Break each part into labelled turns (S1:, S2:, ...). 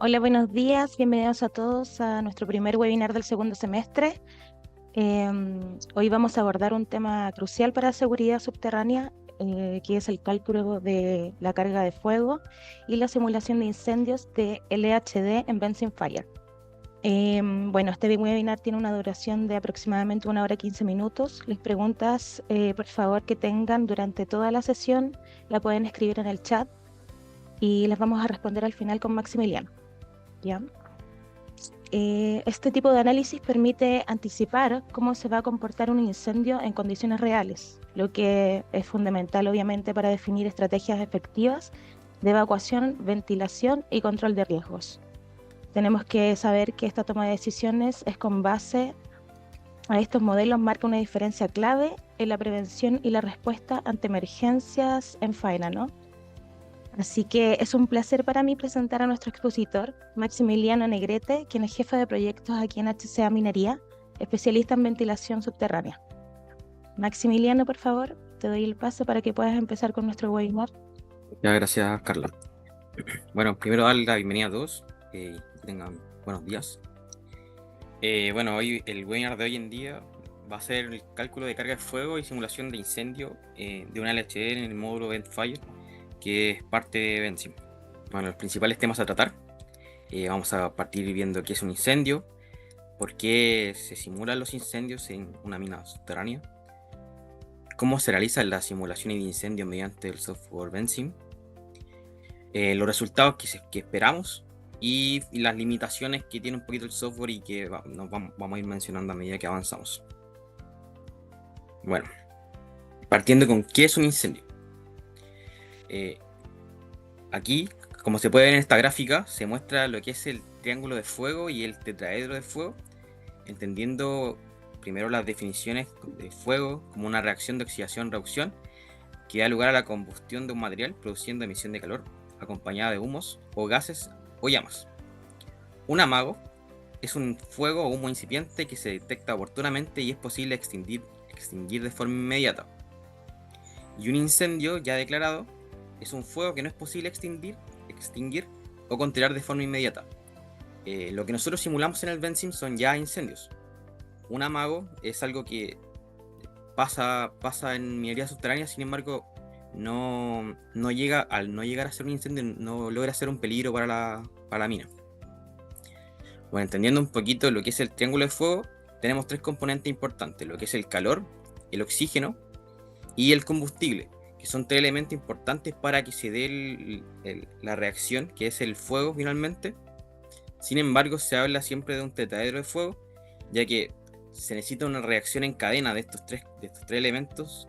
S1: Hola, buenos días. Bienvenidos a todos a nuestro primer webinar del segundo semestre. Hoy vamos a abordar un tema crucial para la seguridad subterránea, que es el cálculo de la carga de fuego y la simulación de incendios de LHD en Benson Fire. Bueno, este webinar tiene una duración de aproximadamente 1 hora 15 minutos. Las preguntas, por favor, que tengan durante toda la sesión, la pueden escribir en el chat y las vamos a responder al final con Maximiliano. ¿Ya? Este tipo de análisis permite anticipar cómo se va a comportar un incendio en condiciones reales, lo que es fundamental obviamente para definir estrategias efectivas de evacuación, ventilación y control de riesgos. Tenemos que saber que esta toma de decisiones es con base a estos modelos, marca una diferencia clave en la prevención y la respuesta ante emergencias en faena, ¿no? Así que es un placer para mí presentar a nuestro expositor, Maximiliano Negrete, quien es jefe de proyectos aquí en HCA Minería, especialista en ventilación subterránea. Maximiliano, por favor, te doy el paso para que puedas empezar con nuestro webinar.
S2: Ya, gracias, Carla. Bueno, primero darle la bienvenida a todos, que tengan buenos días. Bueno, hoy el webinar de hoy en día va a ser el cálculo de carga de fuego y simulación de incendio de una LHD en el módulo Ventfire, que es parte de Benzim. Bueno, los principales temas a tratar. Vamos a partir viendo qué es un incendio, por qué se simulan los incendios en una mina subterránea, cómo se realiza la simulación de incendio mediante el software Benzim, los resultados que esperamos y las limitaciones que tiene un poquito el software y que vamos a ir mencionando a medida que avanzamos. Bueno, partiendo con qué es un incendio. Aquí, como se puede ver en esta gráfica, se muestra lo que es el triángulo de fuego y el tetraedro de fuego, entendiendo primero las definiciones de fuego como una reacción de oxidación-reducción que da lugar a la combustión de un material produciendo emisión de calor acompañada de humos o gases o llamas. Un amago es un fuego o humo incipiente que se detecta oportunamente y es posible extinguir de forma inmediata. Y un incendio ya declarado es un fuego que no es posible extinguir o controlar de forma inmediata. Lo que nosotros simulamos en el Benzim son ya incendios. Un amago es algo que pasa en minería subterránea, sin embargo, no llega, al no llegar a ser un incendio, no logra ser un peligro para la mina. Bueno, entendiendo un poquito lo que es el triángulo de fuego, tenemos tres componentes importantes, lo que es el calor, el oxígeno y el combustible, que son tres elementos importantes para que se dé la reacción, que es el fuego finalmente. Sin embargo, se habla siempre de un tetraedro de fuego, ya que se necesita una reacción en cadena de estos tres elementos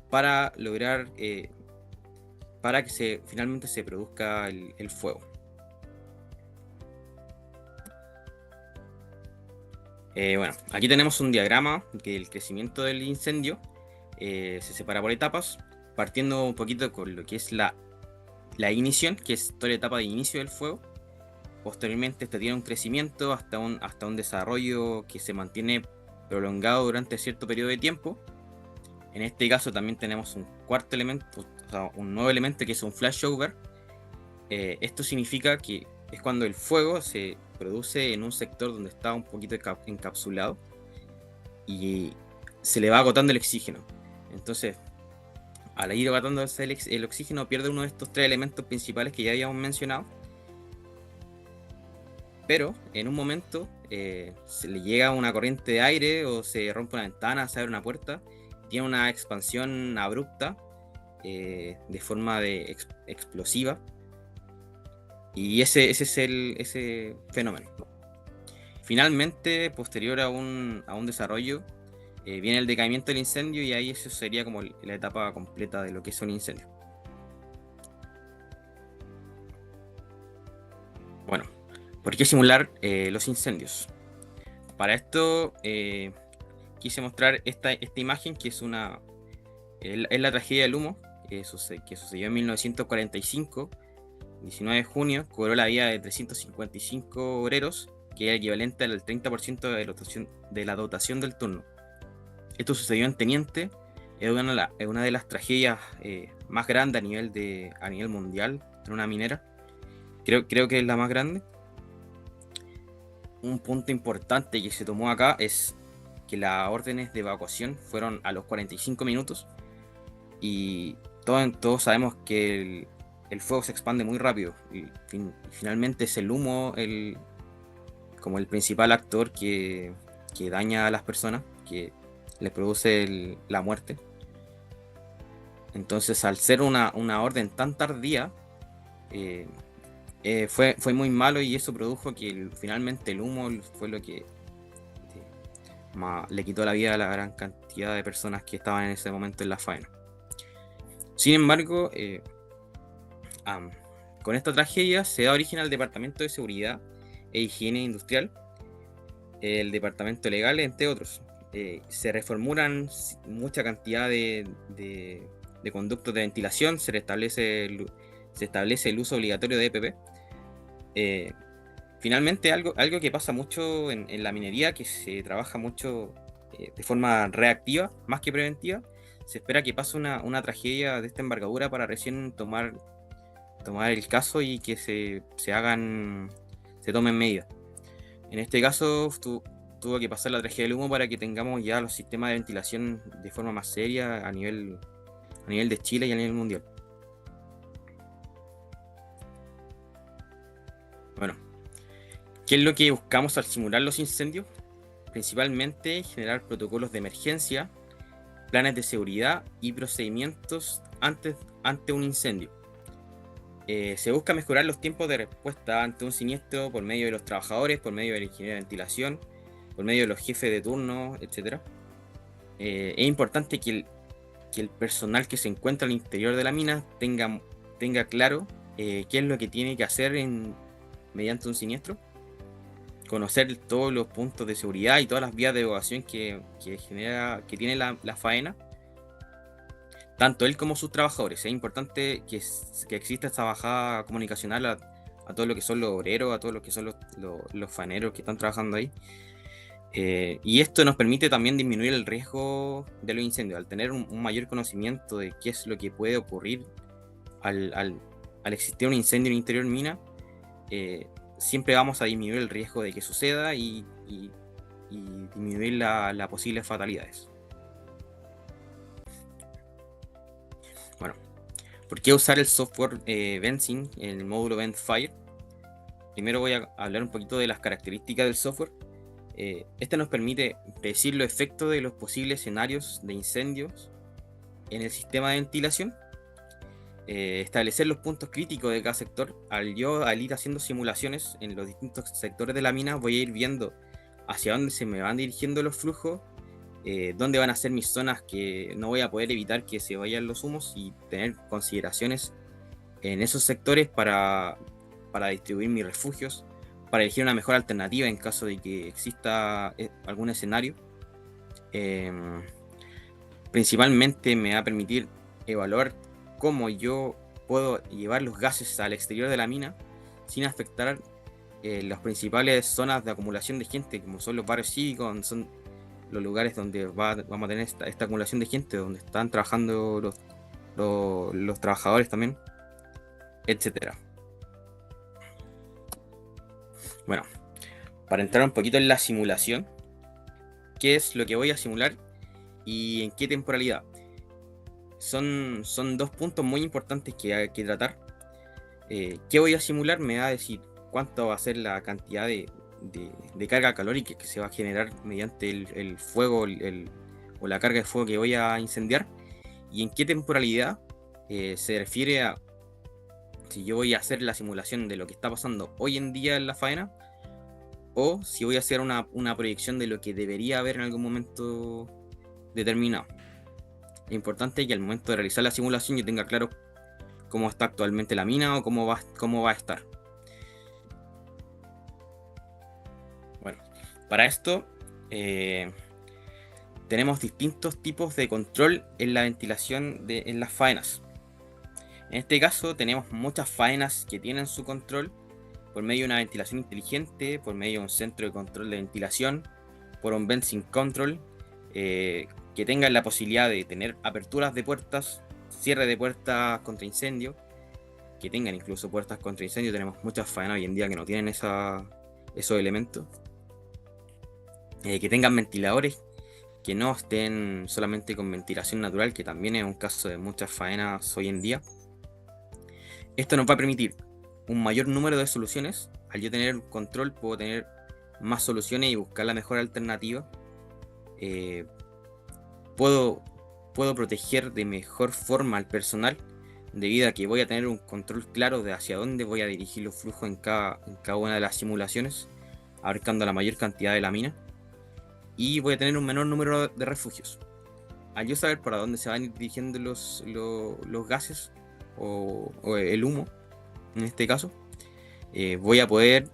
S2: para lograr, para que finalmente se produzca el fuego. Bueno, aquí tenemos un diagrama del crecimiento del incendio. Se separa por etapas, partiendo un poquito con lo que es la ignición, que es toda la etapa de inicio del fuego. Posteriormente este tiene un crecimiento hasta un desarrollo que se mantiene prolongado durante cierto periodo de tiempo. En este caso también tenemos un cuarto elemento, o sea, un nuevo elemento que es un flashover. Esto significa que es cuando el fuego se produce en un sector donde está un poquito encapsulado y se le va agotando el oxígeno. Entonces, al ir agotando el oxígeno, pierde uno de estos tres elementos principales que ya habíamos mencionado. Pero en un momento se le llega una corriente de aire o se rompe una ventana, se abre una puerta, tiene una expansión abrupta de forma explosiva. Y ese es ese fenómeno. Finalmente, posterior a un desarrollo, viene el decaimiento del incendio y ahí eso sería como la etapa completa de lo que es un incendio. Bueno, ¿por qué simular los incendios? Para esto quise mostrar esta imagen que es la tragedia del humo que sucedió en 1945. 19 de junio cobró la vida de 355 obreros, que es equivalente al 30% de la dotación del turno. Esto sucedió en Teniente, es una de las tragedias más grandes a nivel mundial en una minera. Creo que es la más grande. un punto importante que se tomó acá es que las órdenes de evacuación fueron a los 45 minutos y todos sabemos que el fuego se expande muy rápido y finalmente es el humo como el principal actor que daña a las personas, que les produce la muerte. Entonces, al ser una orden tan tardía, fue muy malo, y eso produjo que finalmente el humo fue lo que le quitó la vida a la gran cantidad de personas que estaban en ese momento en la faena. Sin embargo, con esta tragedia se da origen al Departamento de Seguridad e Higiene Industrial, el Departamento Legal, entre otros. Se reformulan mucha cantidad de conductos de ventilación, se establece el uso obligatorio de EPP. Finalmente, algo que pasa mucho en la minería, que se trabaja mucho de forma reactiva, más que preventiva. Se espera que pase una tragedia de esta envergadura para recién tomar el caso y que se tomen medidas. En este caso, tuvo que pasar la tragedia del humo para que tengamos ya los sistemas de ventilación de forma más seria a nivel de Chile y a nivel mundial. Bueno, ¿qué es lo que buscamos al simular los incendios? Principalmente generar protocolos de emergencia, planes de seguridad y procedimientos ante un incendio. Se busca mejorar los tiempos de respuesta ante un siniestro por medio de los trabajadores, por medio del ingeniero de ventilación, por medio de los jefes de turno, etc. Es importante que el personal que se encuentra al interior de la mina tenga claro qué es lo que tiene que hacer mediante un siniestro, conocer todos los puntos de seguridad y todas las vías de evacuación que tiene la faena, tanto él como sus trabajadores. Es importante que exista esta bajada comunicacional a todo lo que son los obreros, a todo lo que son los faeneros que están trabajando ahí. Y esto nos permite también disminuir el riesgo de los incendios. Al tener un mayor conocimiento de qué es lo que puede ocurrir al existir un incendio en interior mina, siempre vamos a disminuir el riesgo de que suceda y disminuir las posibles fatalidades. Bueno, ¿por qué usar el software Vensing, el módulo Ventfire? Primero voy a hablar un poquito de las características del software. Este nos permite predecir los efectos de los posibles escenarios de incendios en el sistema de ventilación, establecer los puntos críticos de cada sector. Al ir haciendo simulaciones en los distintos sectores de la mina, voy a ir viendo hacia dónde se me van dirigiendo los flujos, dónde van a ser mis zonas que no voy a poder evitar que se vayan los humos, y tener consideraciones en esos sectores para distribuir mis refugios, para elegir una mejor alternativa en caso de que exista algún escenario. Principalmente me va a permitir evaluar cómo yo puedo llevar los gases al exterior de la mina sin afectar las principales zonas de acumulación de gente, como son los barrios cívicos, son los lugares donde vamos a tener esta acumulación de gente, donde están trabajando los trabajadores también, etcétera. Bueno, para entrar un poquito en la simulación, ¿qué es lo que voy a simular y en qué temporalidad? Son dos puntos muy importantes que hay que tratar. ¿Qué voy a simular? Me va a decir cuánto va a ser la cantidad de carga calórica que se va a generar mediante el fuego o la carga de fuego que voy a incendiar, y en qué temporalidad. Se refiere a si yo voy a hacer la simulación de lo que está pasando hoy en día en la faena, o si voy a hacer una proyección de lo que debería haber en algún momento determinado. Es importante que al momento de realizar la simulación yo tenga claro cómo está actualmente la mina o cómo va a estar. Bueno, para esto tenemos distintos tipos de control en la ventilación en las faenas. En este caso tenemos muchas faenas que tienen su control por medio de una ventilación inteligente, por medio de un centro de control de ventilación, por un Vensing Control, que tengan la posibilidad de tener aperturas de puertas, cierre de puertas contra incendio, que tengan incluso puertas contra incendio. Tenemos muchas faenas hoy en día que no tienen esos elementos. que tengan ventiladores que no estén solamente con ventilación natural, que también es un caso de muchas faenas hoy en día. Esto nos va a permitir un mayor número de soluciones. Al yo tener control, puedo tener más soluciones y buscar la mejor alternativa. Puedo proteger de mejor forma al personal, debido a que voy a tener un control claro de hacia dónde voy a dirigir los flujos en cada una de las simulaciones, abarcando la mayor cantidad de la mina. Y voy a tener un menor número de refugios. Al yo saber para dónde se van a ir dirigiendo los gases o el humo, en este caso, voy a poder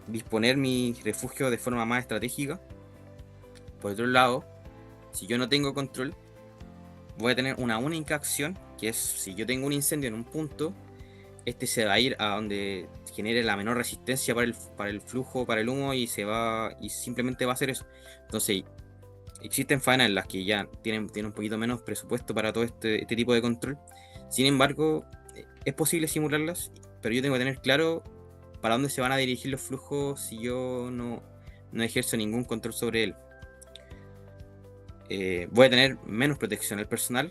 S2: disponer mi refugio de forma más estratégica. Por otro lado, si yo no tengo control, voy a tener una única acción, que es, si yo tengo un incendio en un punto, este se va a ir a donde genere la menor resistencia para el flujo, para el humo, y simplemente va a hacer eso. Entonces, existen faenas en las que ya tienen un poquito menos presupuesto para todo este tipo de control. Sin embargo, es posible simularlas, pero yo tengo que tener claro para dónde se van a dirigir los flujos si yo no ejerzo ningún control sobre él. Voy a tener menos protección al personal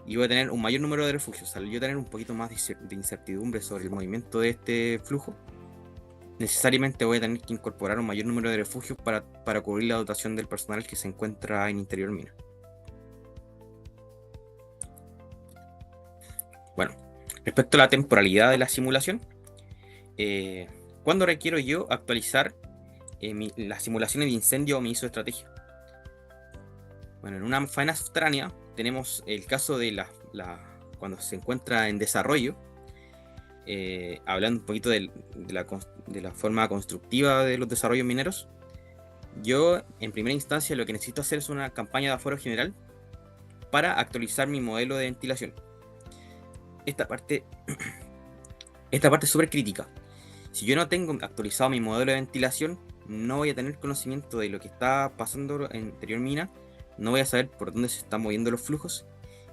S2: y voy a tener un mayor número de refugios. Al yo tener un poquito más de incertidumbre sobre el movimiento de este flujo, necesariamente voy a tener que incorporar un mayor número de refugios para cubrir la dotación del personal que se encuentra en interior mina. Bueno, respecto a la temporalidad de la simulación, ¿cuándo requiero yo actualizar las simulaciones de incendio o mi ISO estrategia? Bueno, en una faena subterránea tenemos el caso de cuando se encuentra en desarrollo. Hablando un poquito de la forma constructiva de los desarrollos mineros, yo en primera instancia lo que necesito hacer es una campaña de aforo general para actualizar mi modelo de ventilación. Esta parte es súper crítica. Si yo no tengo actualizado mi modelo de ventilación, no voy a tener conocimiento de lo que está pasando en interior mina, no voy a saber por dónde se están moviendo los flujos,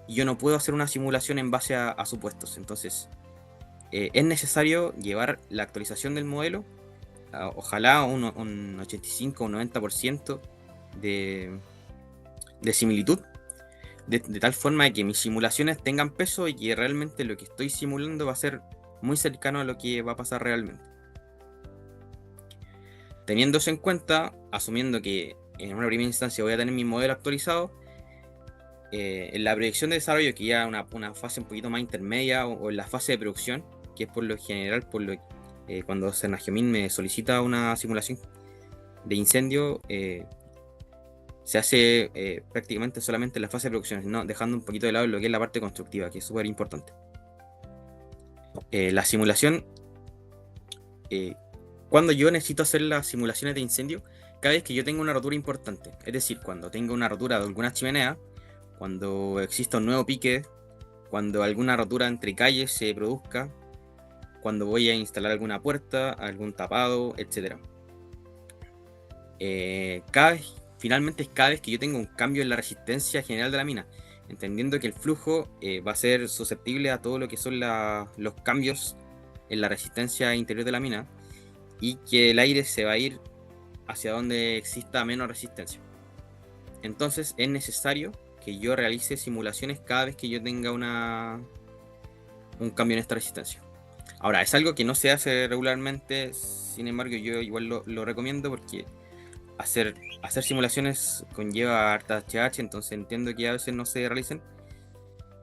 S2: y yo no puedo hacer una simulación en base a supuestos. Entonces, es necesario llevar la actualización del modelo, ojalá un 85 o un 90% de similitud, de tal forma de que mis simulaciones tengan peso y que realmente lo que estoy simulando va a ser muy cercano a lo que va a pasar realmente. Teniendo eso en cuenta, asumiendo que en una primera instancia voy a tener mi modelo actualizado, en la proyección de desarrollo, que ya una fase un poquito más intermedia, o en la fase de producción, que es por lo general cuando Cernagiomín me solicita una simulación de incendio, se hace prácticamente solamente en la fase de producción, ¿no? Dejando un poquito de lado lo que es la parte constructiva, que es súper importante. La simulación, cuando yo necesito hacer las simulaciones de incendio, cada vez que yo tengo una rotura importante, es decir, cuando tengo una rotura de alguna chimenea, cuando exista un nuevo pique, cuando alguna rotura entre calles se produzca, cuando voy a instalar alguna puerta, algún tapado, etc. Finalmente es cada vez que yo tengo un cambio en la resistencia general de la mina, entendiendo que el flujo va a ser susceptible a todo lo que son los cambios en la resistencia interior de la mina, y que el aire se va a ir hacia donde exista menos resistencia. Entonces es necesario que yo realice simulaciones cada vez que yo tenga un cambio en esta resistencia. Ahora, es algo que no se hace regularmente, sin embargo yo igual lo recomiendo, porque hacer simulaciones conlleva harta HH, entonces entiendo que a veces no se realicen.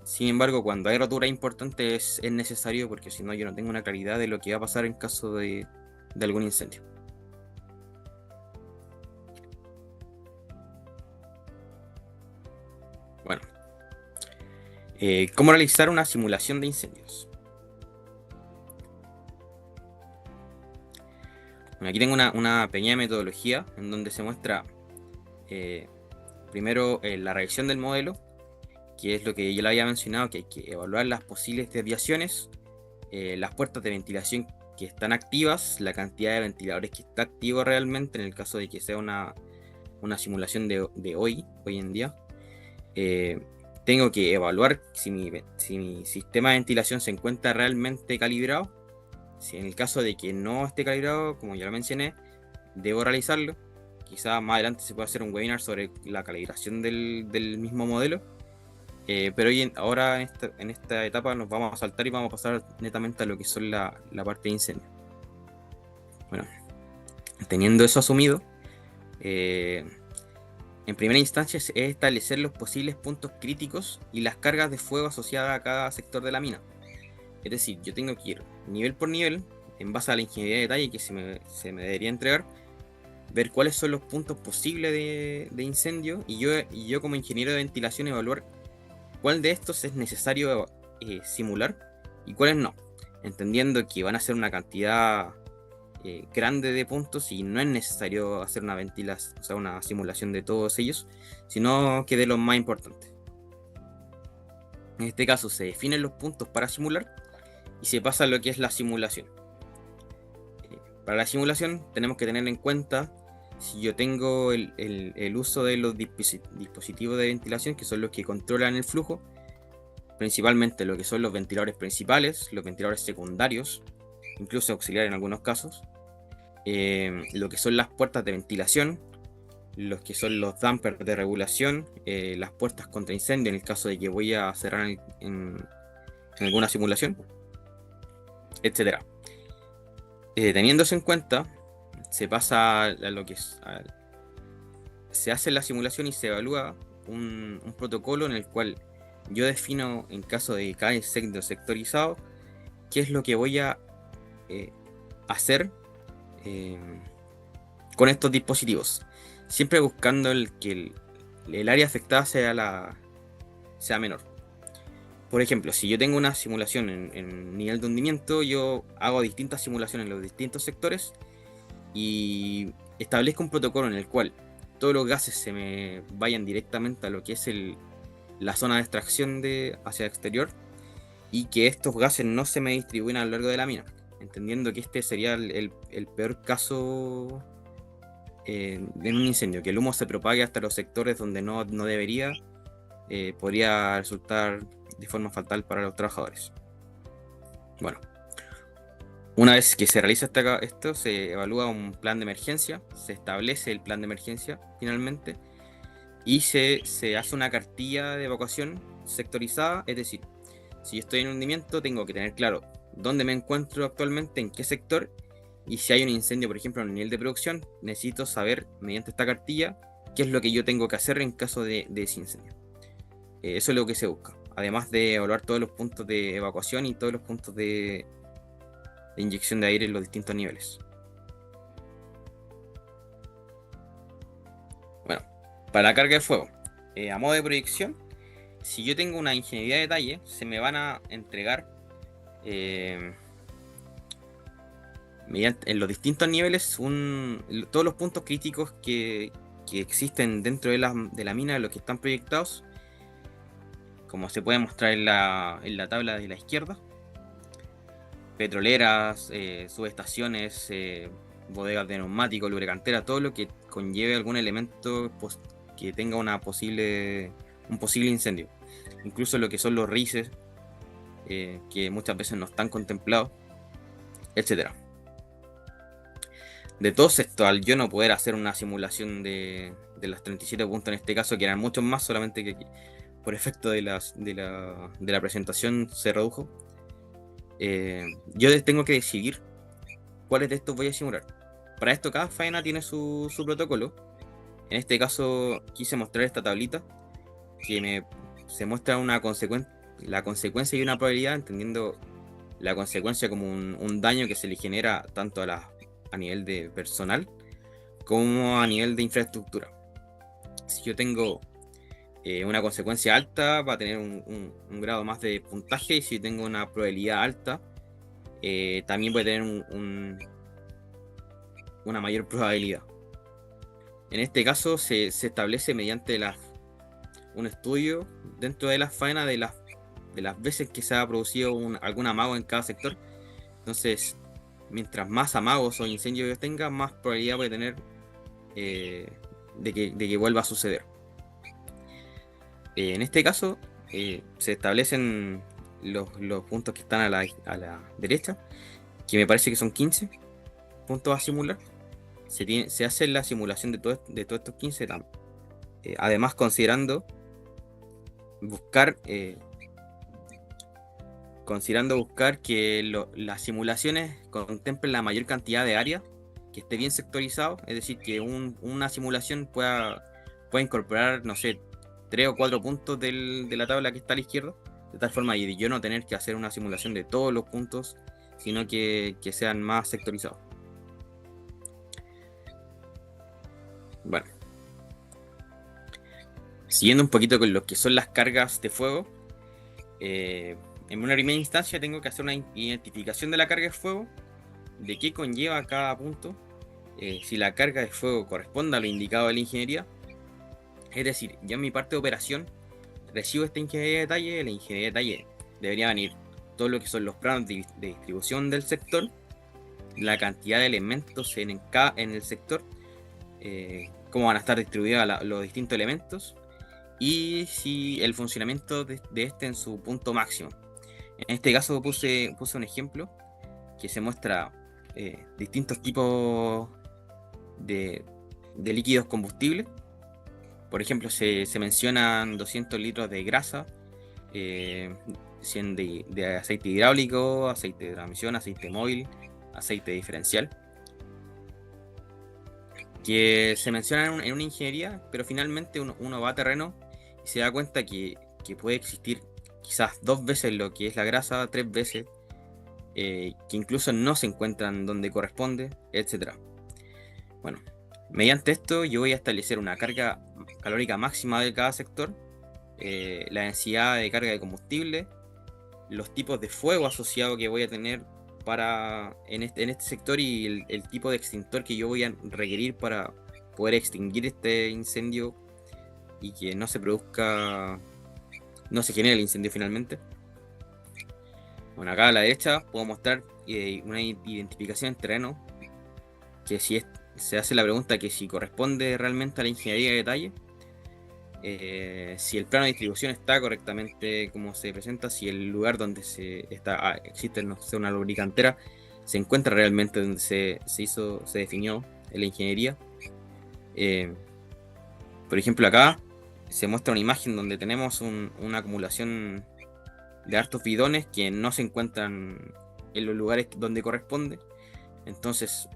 S2: Sin embargo, cuando hay rotura importante es necesario, porque si no yo no tengo una claridad de lo que va a pasar en caso de algún incendio. Bueno, ¿cómo realizar una simulación de incendios? Bueno, aquí tengo una pequeña metodología en donde se muestra primero la reacción del modelo, que es lo que yo le había mencionado, que hay que evaluar las posibles desviaciones, las puertas de ventilación que están activas, la cantidad de ventiladores que está activo realmente en el caso de que sea una simulación de hoy en día. Tengo que evaluar si mi sistema de ventilación se encuentra realmente calibrado. Si en el caso de que no esté calibrado, como ya lo mencioné, debo realizarlo, quizás más adelante se pueda hacer un webinar sobre la calibración del mismo modelo. Pero ahora en esta etapa nos vamos a saltar y vamos a pasar netamente a lo que son la parte de incendio. Bueno, teniendo eso asumido, en primera instancia es establecer los posibles puntos críticos y las cargas de fuego asociadas a cada sector de la mina. Es decir, yo tengo que ir nivel por nivel, en base a la ingeniería de detalle que se me debería entregar, ver cuáles son los puntos posibles de incendio y yo como ingeniero de ventilación evaluar cuál de estos es necesario simular y cuáles no, entendiendo que van a ser una cantidad grande de puntos y no es necesario hacer una simulación de todos ellos, sino que de los más importantes. En este caso se definen los puntos para simular y se pasa a lo que es la simulación. Para la simulación tenemos que tener en cuenta si yo tengo el uso de los dispositivos de ventilación, que son los que controlan el flujo, principalmente lo que son los ventiladores principales, los ventiladores secundarios, incluso auxiliares en algunos casos, lo que son las puertas de ventilación, los que son los dampers de regulación, las puertas contra incendio en el caso de que voy a cerrar en alguna simulación, etcétera. Teniendo eso en cuenta, se pasa a lo que se hace la simulación y se evalúa un protocolo en el cual yo defino, en caso de cada incendio sectorizado, qué es lo que voy a hacer con estos dispositivos, siempre buscando que el área afectada sea menor. Por ejemplo, si yo tengo una simulación en nivel de hundimiento, yo hago distintas simulaciones en los distintos sectores y establezco un protocolo en el cual todos los gases se me vayan directamente a lo que es la zona de extracción hacia el exterior y que estos gases no se me distribuyan a lo largo de la mina, entendiendo que este sería el peor caso en un incendio, que el humo se propague hasta los sectores donde no debería, podría resultar de forma fatal para los trabajadores. Bueno, una vez que se realiza esto, se evalúa un plan de emergencia, se establece el plan de emergencia finalmente y se hace una cartilla de evacuación sectorizada, es decir, si yo estoy en hundimiento tengo que tener claro dónde me encuentro actualmente, en qué sector, y si hay un incendio, por ejemplo, en el nivel de producción, necesito saber mediante esta cartilla qué es lo que yo tengo que hacer en caso de ese incendio. Eso es lo que se busca, además de evaluar todos los puntos de evacuación y todos los puntos de inyección de aire en los distintos niveles. Bueno, para la carga de fuego, a modo de proyección, si yo tengo una ingeniería de detalle, se me van a entregar en los distintos niveles todos los puntos críticos que existen dentro de la mina, los que están proyectados, como se puede mostrar en la tabla de la izquierda: petroleras, subestaciones, bodegas de neumáticos, lubricanteras, todo lo que conlleve algún elemento que tenga un posible incendio, incluso lo que son los rises, que muchas veces no están contemplados, etcétera. De todos estos, al yo no poder hacer una simulación de las 37 puntos en este caso, que eran muchos más, solamente que por efecto de la presentación se redujo, yo tengo que decidir cuáles de estos voy a simular. Para esto cada faena tiene su protocolo. En este caso quise mostrar esta tablita que se muestra la consecuencia y una probabilidad, entendiendo la consecuencia como un daño que se le genera tanto a nivel de personal como a nivel de infraestructura. Si yo tengo una consecuencia alta, va a tener un grado más de puntaje, y si tengo una probabilidad alta, también puede tener una mayor probabilidad. En este caso se establece mediante un estudio dentro de las faenas de las veces que se ha producido algún amago en cada sector. Entonces, mientras más amagos o incendios yo tenga, más probabilidad puede tener de que vuelva a suceder. En este caso, se establecen los puntos que están a la derecha, que me parece que son 15 puntos a simular. se hace la simulación de todos estos 15 TAM. Además, considerando buscar que las simulaciones contemplen la mayor cantidad de áreas, que esté bien sectorizado, es decir, que una simulación pueda incorporar, no sé, 3 o 4 puntos de la tabla que está a la izquierda, de tal forma de yo no tener que hacer una simulación de todos los puntos, sino que sean más sectorizados. Bueno, siguiendo un poquito con lo que son las cargas de fuego, en una primera instancia tengo que hacer una identificación de la carga de fuego, de qué conlleva cada punto, si la carga de fuego corresponde a lo indicado de la ingeniería. Es decir, ya en mi parte de operación recibo esta ingeniería de detalle. De la ingeniería de detalle debería venir todo lo que son los planos de distribución del sector, la cantidad de elementos en el sector, cómo van a estar distribuidos los distintos elementos, y si el funcionamiento de este en su punto máximo. En este caso puse un ejemplo que se muestra distintos tipos de líquidos combustibles. Por ejemplo, se mencionan 200 litros de grasa, 100 de aceite hidráulico, aceite de transmisión, aceite móvil, aceite diferencial, que se mencionan en una ingeniería, pero finalmente uno va a terreno y se da cuenta que puede existir quizás 2 veces lo que es la grasa, 3 veces, que incluso no se encuentran donde corresponde, etc. Bueno, mediante esto yo voy a establecer una carga calórica máxima de cada sector, la densidad de carga de combustible, los tipos de fuego asociado que voy a tener en este sector, y el tipo de extintor que yo voy a requerir para poder extinguir este incendio y que no se genere el incendio finalmente. Bueno, acá a la derecha puedo mostrar una identificación en terreno, que se hace la pregunta que si corresponde realmente a la ingeniería de detalle, si el plano de distribución está correctamente como se presenta, si el lugar donde existe, no sé, una lubricantera, se encuentra realmente donde se definió en la ingeniería. Por ejemplo, acá se muestra una imagen donde tenemos una acumulación de hartos bidones que no se encuentran en los lugares donde corresponde. Entonces,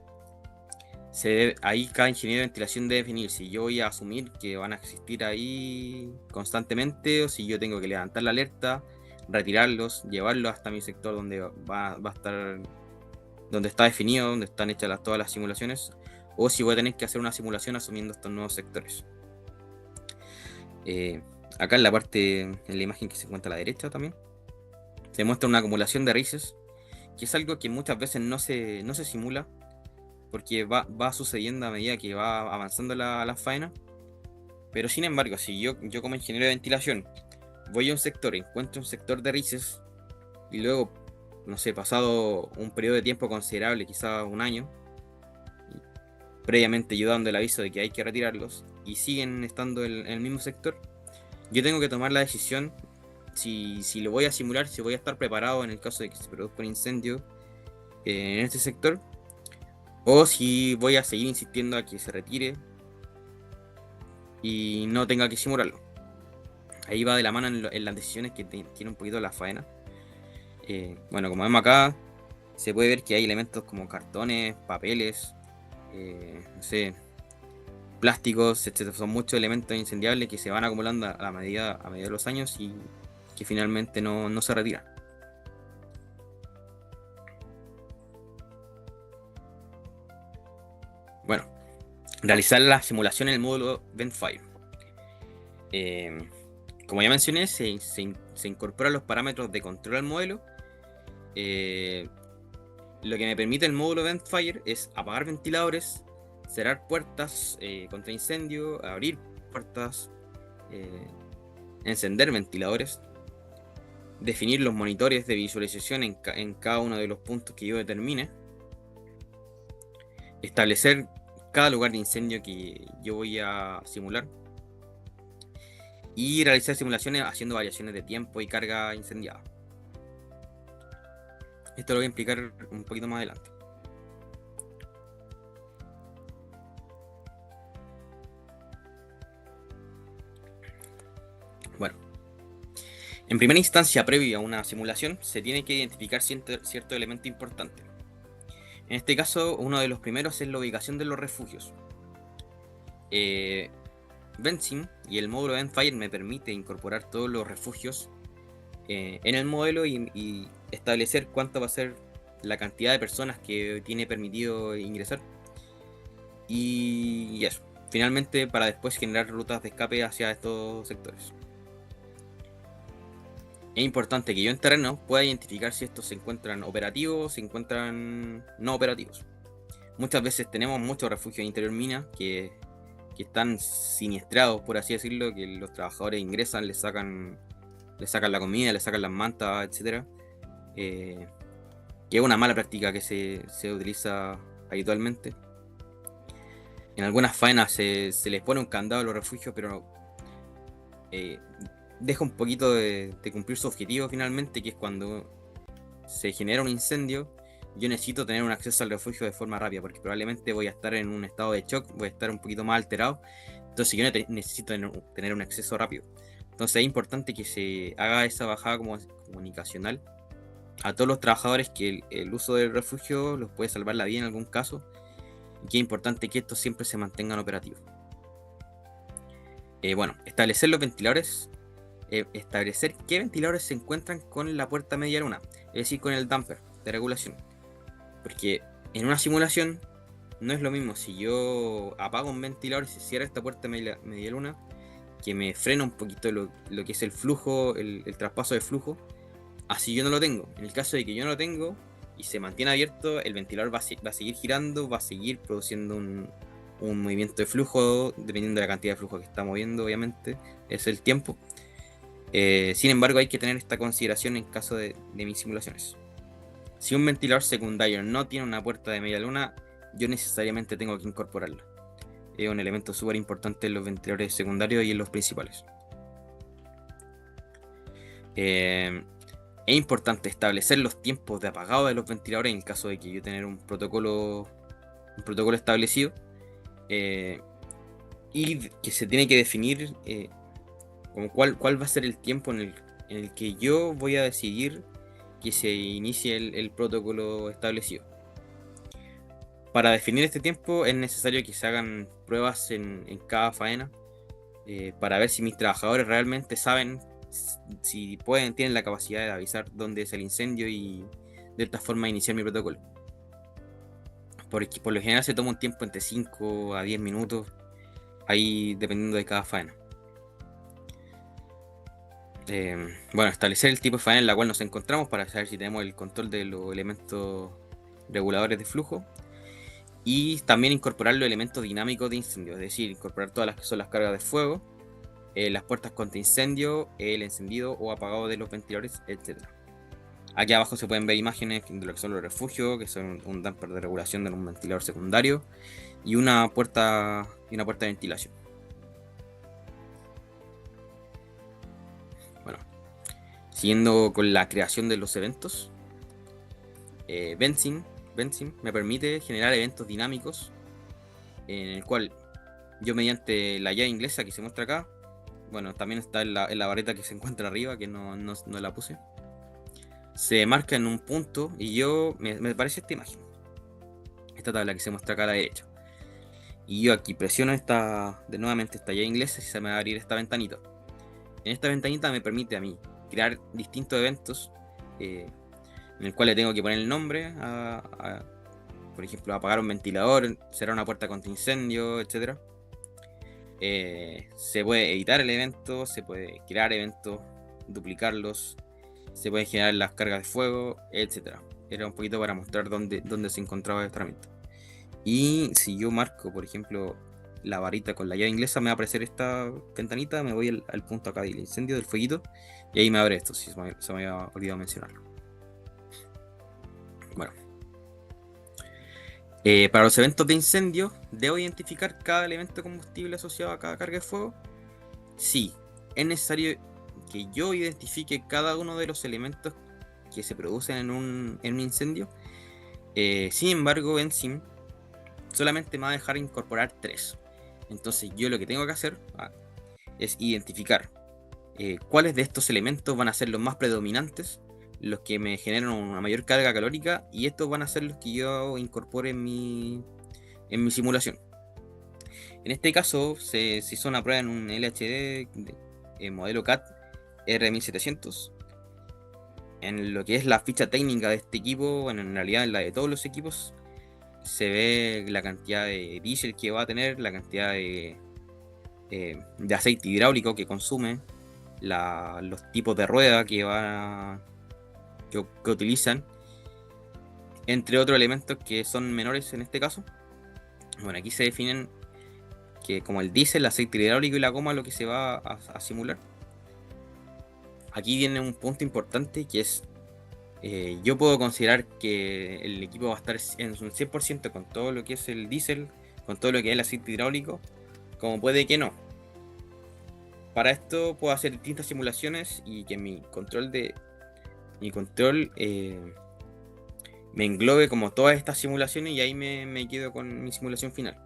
S2: ahí cada ingeniero de ventilación debe definir si yo voy a asumir que van a existir ahí constantemente, o si yo tengo que levantar la alerta, retirarlos, llevarlos hasta mi sector donde va a estar, donde está definido, donde están hechas todas las simulaciones, o si voy a tener que hacer una simulación asumiendo estos nuevos sectores. Acá en la imagen que se encuentra a la derecha también, se muestra una acumulación de raíces, que es algo que muchas veces no se simula, porque va sucediendo a medida que va avanzando la faena. Pero sin embargo, si yo como ingeniero de ventilación voy a un sector, encuentro un sector de rices, y luego, no sé, pasado un periodo de tiempo considerable, quizá un año, previamente yo dando el aviso de que hay que retirarlos, y siguen estando en el mismo sector, yo tengo que tomar la decisión si lo voy a simular, si voy a estar preparado en el caso de que se produzca un incendio en este sector, o si voy a seguir insistiendo a que se retire y no tenga que simularlo. Ahí va de la mano en las decisiones que tiene un poquito la faena. Bueno, como vemos acá, se puede ver que hay elementos como cartones, papeles, no sé, plásticos, etc. Son muchos elementos incendiables que se van acumulando a medida de los años y que finalmente no se retiran. Bueno, realizar la simulación en el módulo Ventfire. Como ya mencioné, se incorporan los parámetros de control al modelo. Lo que me permite el módulo Ventfire es apagar ventiladores, cerrar puertas contra incendio, abrir puertas, encender ventiladores, definir los monitores de visualización en cada uno de los puntos que yo determine, establecer cada lugar de incendio que yo voy a simular, y realizar simulaciones haciendo variaciones de tiempo y carga incendiada. Esto lo voy a explicar un poquito más adelante. En primera instancia, previo a una simulación, se tiene que identificar cierto elemento importante. En este caso, uno de los primeros es la ubicación de los refugios. Ventsim y el módulo Endfire me permite incorporar todos los refugios en el modelo y establecer cuánto va a ser la cantidad de personas que tiene permitido ingresar. Y eso, finalmente para después generar rutas de escape hacia estos sectores. Es importante que yo en terreno pueda identificar si estos se encuentran operativos o se encuentran no operativos. Muchas veces tenemos muchos refugios en interior mina que están siniestrados, por así decirlo, que los trabajadores ingresan, les sacan la comida, les sacan las mantas, etc. Que es una mala práctica que se utiliza habitualmente. En algunas faenas se les pone un candado a los refugios, pero deja un poquito de cumplir su objetivo finalmente, que es cuando se genera un incendio, yo necesito tener un acceso al refugio de forma rápida, porque probablemente voy a estar en un estado de shock, voy a estar un poquito más alterado, entonces yo necesito tener un acceso rápido. Entonces es importante que se haga esa bajada comunicacional a todos los trabajadores que el uso del refugio los puede salvar la vida en algún caso, y que es importante que estos siempre se mantengan operativos. Bueno, establecer los ventiladores, establecer qué ventiladores se encuentran con la puerta media luna, es decir, con el damper de regulación. Porque en una simulación no es lo mismo si yo apago un ventilador y se cierra esta puerta media luna, que me frena un poquito lo que es el flujo, el traspaso de flujo, así yo no lo tengo. En el caso de que yo no lo tengo y se mantiene abierto, el ventilador va a seguir girando, va a seguir produciendo un movimiento de flujo, dependiendo de la cantidad de flujo que está moviendo, obviamente, es el tiempo. Sin embargo, hay que tener esta consideración en caso de mis simulaciones. Si un ventilador secundario no tiene una puerta de media luna, yo necesariamente tengo que incorporarlo. Es un elemento súper importante en los ventiladores secundarios y en los principales. Es importante establecer los tiempos de apagado de los ventiladores en el caso de que yo tener un protocolo establecido, y que se tiene que definir como cuál va a ser el tiempo en el que yo voy a decidir que se inicie el protocolo establecido. Para definir este tiempo es necesario que se hagan pruebas en cada faena, para ver si mis trabajadores realmente saben si tienen la capacidad de avisar dónde es el incendio y de esta forma iniciar mi protocolo. Porque por lo general se toma un tiempo entre 5 a 10 minutos, ahí dependiendo de cada faena. Bueno, establecer el tipo de faena en la cual nos encontramos para saber si tenemos el control de los elementos reguladores de flujo, y también incorporar los elementos dinámicos de incendio, es decir, incorporar todas las que son las cargas de fuego, las puertas contra incendio, el encendido o apagado de los ventiladores, etc. Aquí abajo se pueden ver imágenes de lo que son los refugios, que son un damper de regulación de un ventilador secundario y una puerta de ventilación. Bueno, siguiendo con la creación de los eventos, Ventsim me permite generar eventos dinámicos en el cual yo, mediante la llave inglesa que se muestra acá, bueno, también está en la barreta que se encuentra arriba, que no la puse, se marca en un punto y yo me parece esta imagen, esta tabla que se muestra acá a la derecha, y yo aquí presiono nuevamente esta llave inglesa y se me va a abrir esta ventanita. En esta ventanita me permite a mí crear distintos eventos, en el cual le tengo que poner el nombre por ejemplo, apagar un ventilador, cerrar una puerta contra incendio, etc. Se puede editar el evento, se puede crear eventos, duplicarlos, se pueden generar las cargas de fuego, etc. Era un poquito para mostrar dónde se encontraba esta herramienta. Y si yo marco, por ejemplo, la varita con la llave inglesa, me va a aparecer esta ventanita, me voy al punto acá del incendio, del fueguito, y ahí me abre esto, si se me había olvidado mencionarlo. Bueno, para los eventos de incendio, ¿debo identificar cada elemento combustible asociado a cada carga de fuego? Sí, es necesario que yo identifique cada uno de los elementos que se producen en un incendio. Sin embargo, Ventsim solamente me va a dejar incorporar 3. Entonces yo lo que tengo que hacer es identificar cuáles de estos elementos van a ser los más predominantes, los que me generan una mayor carga calórica, y estos van a ser los que yo incorpore en mi simulación. En este caso se hizo una prueba en un LHD modelo CAT R1700. En lo que es la ficha técnica de este equipo, bueno, en realidad en la de todos los equipos, se ve la cantidad de diésel que va a tener, la cantidad de aceite hidráulico que consume, los tipos de rueda que utilizan, entre otros elementos que son menores en este caso. Bueno, aquí se definen que como el diésel, el aceite hidráulico y la goma lo que se va a simular. Aquí viene un punto importante que es, yo puedo considerar que el equipo va a estar en un 100% con todo lo que es el diésel, con todo lo que es el aceite hidráulico, como puede que no. Para esto puedo hacer distintas simulaciones y que mi control me englobe como todas estas simulaciones, y ahí me quedo con mi simulación final.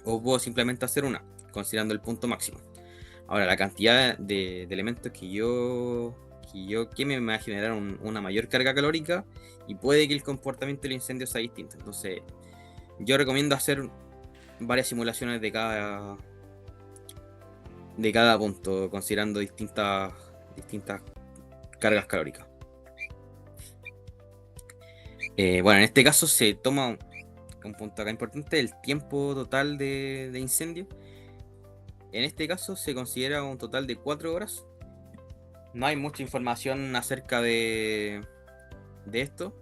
S2: O puedo simplemente hacer una, considerando el punto máximo. Ahora, la cantidad de elementos que me va a generar una mayor carga calórica, y puede que el comportamiento del incendio sea distinto. Entonces, yo recomiendo hacer varias simulaciones de cada punto, considerando distintas cargas calóricas. Bueno, en este caso se toma un punto acá importante, el tiempo total de incendio. En este caso se considera un total de 4 horas. No hay mucha información acerca de esto.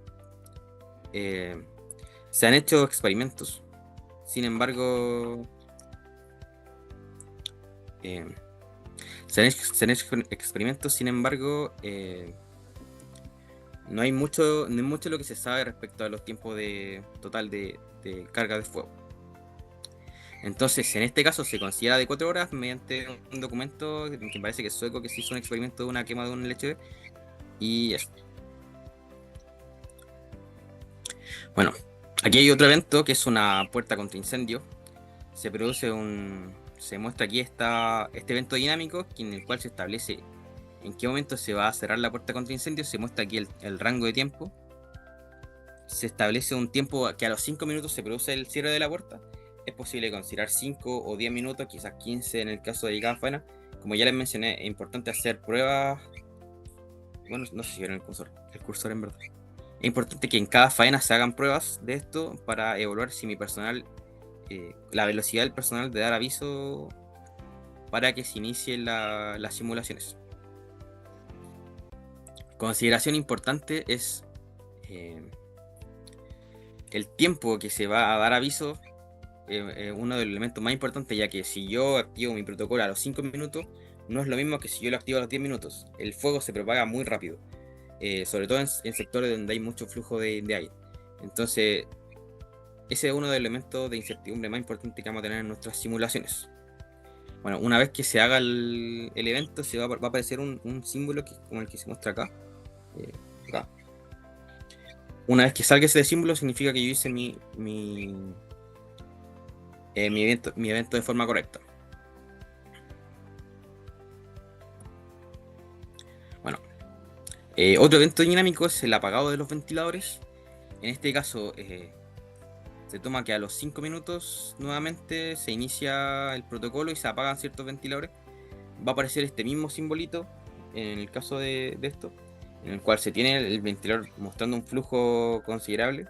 S2: Se han hecho experimentos. Sin embargo, se han hecho experimentos. Sin embargo, no hay mucho lo que se sabe respecto a los tiempos total de carga de fuego. Entonces, en este caso se considera de 4 horas mediante un documento que me parece que es sueco, que se hizo un experimento de una quema de un LHD. Y eso. Bueno, aquí hay otro evento que es una puerta contra incendio. Se muestra aquí este evento dinámico en el cual se establece en qué momento se va a cerrar la puerta contra incendio. Se muestra aquí el rango de tiempo. Se establece un tiempo que a los 5 minutos se produce el cierre de la puerta. Es posible considerar 5 o 10 minutos, quizás 15 en el caso de cada faena. Como ya les mencioné, es importante hacer pruebas. Bueno, no sé si vieron el cursor en verdad. Es importante que en cada faena se hagan pruebas de esto para evaluar si mi personal, la velocidad del personal de dar aviso para que se inicien las simulaciones. Consideración importante es el tiempo que se va a dar aviso. Uno de los elementos más importantes, ya que si yo activo mi protocolo a los 5 minutos, no es lo mismo que si yo lo activo a los 10 minutos. El fuego se propaga muy rápido, sobre todo en sectores donde hay mucho flujo de aire. Entonces, ese es uno de los elementos de incertidumbre más importantes que vamos a tener en nuestras simulaciones. Bueno, una vez que se haga el evento, va a aparecer un símbolo como el que se muestra acá. Acá. Una vez que salga ese símbolo, significa que yo hice mi evento de forma correcta. Bueno, otro evento dinámico es el apagado de los ventiladores. En este caso, se toma que a los 5 minutos nuevamente se inicia el protocolo y se apagan ciertos ventiladores. Va a aparecer este mismo simbolito en el caso de esto, en el cual se tiene el ventilador mostrando un flujo considerable.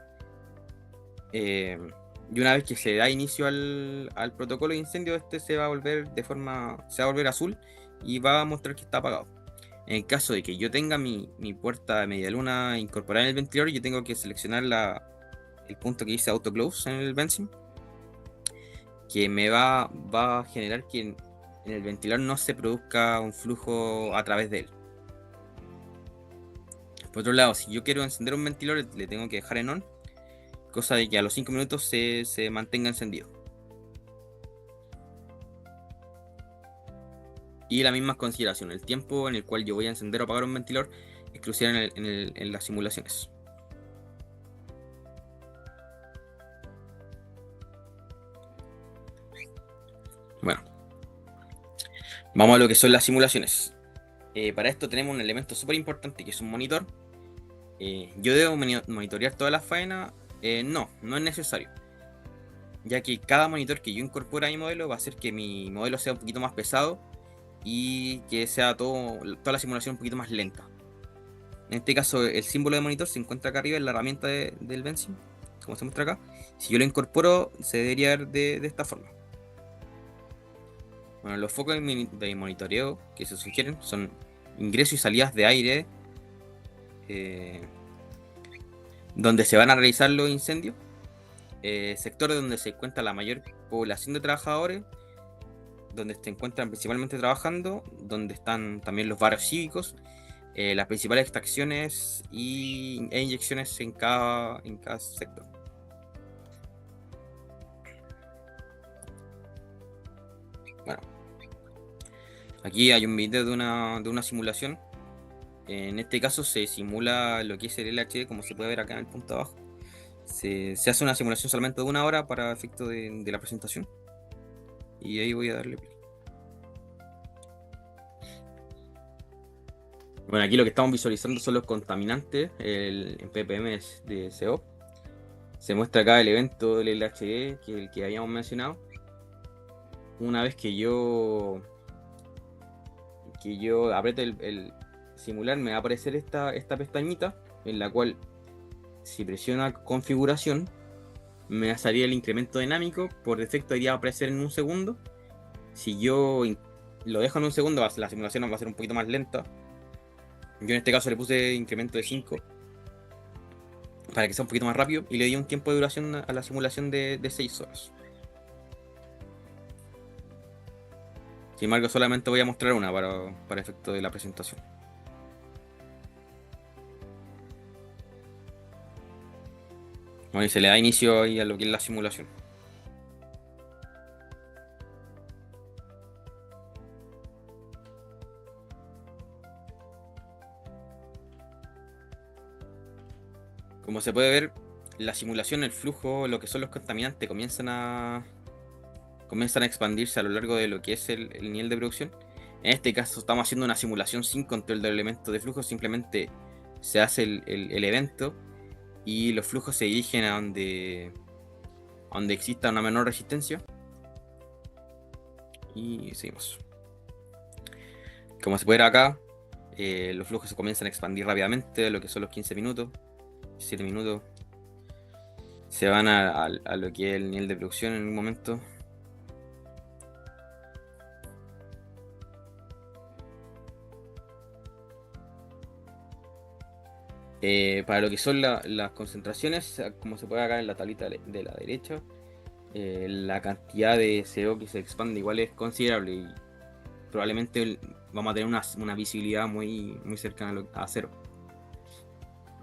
S2: Y una vez que se da inicio al protocolo de incendio, se va a volver azul y va a mostrar que está apagado. En el caso de que yo tenga mi puerta de media luna incorporada en el ventilador, yo tengo que seleccionar el punto que dice auto close en el Vensim, que me va a generar que en el ventilador no se produzca un flujo a través de él. Por otro lado, si yo quiero encender un ventilador, le tengo que dejar en on, cosa de que a los 5 minutos se mantenga encendido. Y la misma consideración, el tiempo en el cual yo voy a encender o apagar un ventilador es crucial en las simulaciones. Bueno, Vamos a lo que son las simulaciones. Para esto tenemos un elemento súper importante que es un monitor. ¿Yo debo monitorear toda la faena? No, no es necesario, ya que cada monitor que yo incorpore a mi modelo va a hacer que mi modelo sea un poquito más pesado y que sea toda la simulación un poquito más lenta. En este caso, el símbolo de monitor se encuentra acá arriba en la herramienta del Benzin, como se muestra acá. Si yo lo incorporo, se debería ver de esta forma. Bueno, los focos de monitoreo que se sugieren son ingresos y salidas de aire, donde se van a realizar los incendios, sectores donde se encuentra la mayor población de trabajadores, donde se encuentran principalmente trabajando, donde están también los barrios cívicos, las principales extracciones e inyecciones en cada sector. Bueno, aquí hay un video de una simulación. En este caso se simula lo que es el LHD, como se puede ver acá en el punto abajo. Se hace una simulación solamente de 1 hora para efecto de la presentación. Y ahí voy a darle play. Bueno, aquí lo que estamos visualizando son los contaminantes en ppm de CO. Se muestra acá el evento del LHD, que es el que habíamos mencionado. Una vez que yo apriete el simular, me va a aparecer esta pestañita, en la cual si presiono configuración, me va a salir el incremento dinámico. Por defecto debería aparecer en 1 segundo. Si yo lo dejo en 1 segundo, la simulación va a ser un poquito más lenta. Yo en este caso le puse incremento de 5 para que sea un poquito más rápido, y le di un tiempo de duración a la simulación de 6 horas. Sin embargo, solamente voy a mostrar una para efecto de la presentación. Bueno, y se le da inicio ahí a lo que es la simulación. Como se puede ver, la simulación, el flujo, lo que son los contaminantes comienzan a expandirse a lo largo de lo que es el nivel de producción. En este caso estamos haciendo una simulación sin control del elemento de flujo, simplemente se hace el evento y los flujos se dirigen a donde exista una menor resistencia. Y seguimos. Como se puede ver acá, los flujos se comienzan a expandir rápidamente, lo que son los 15 minutos, 7 minutos. Se van a lo que es el nivel de producción en un momento. Para lo que son las concentraciones, como se puede ver acá en la tablita de la derecha, la cantidad de CO que se expande igual es considerable y probablemente vamos a tener una visibilidad muy cercana a cero.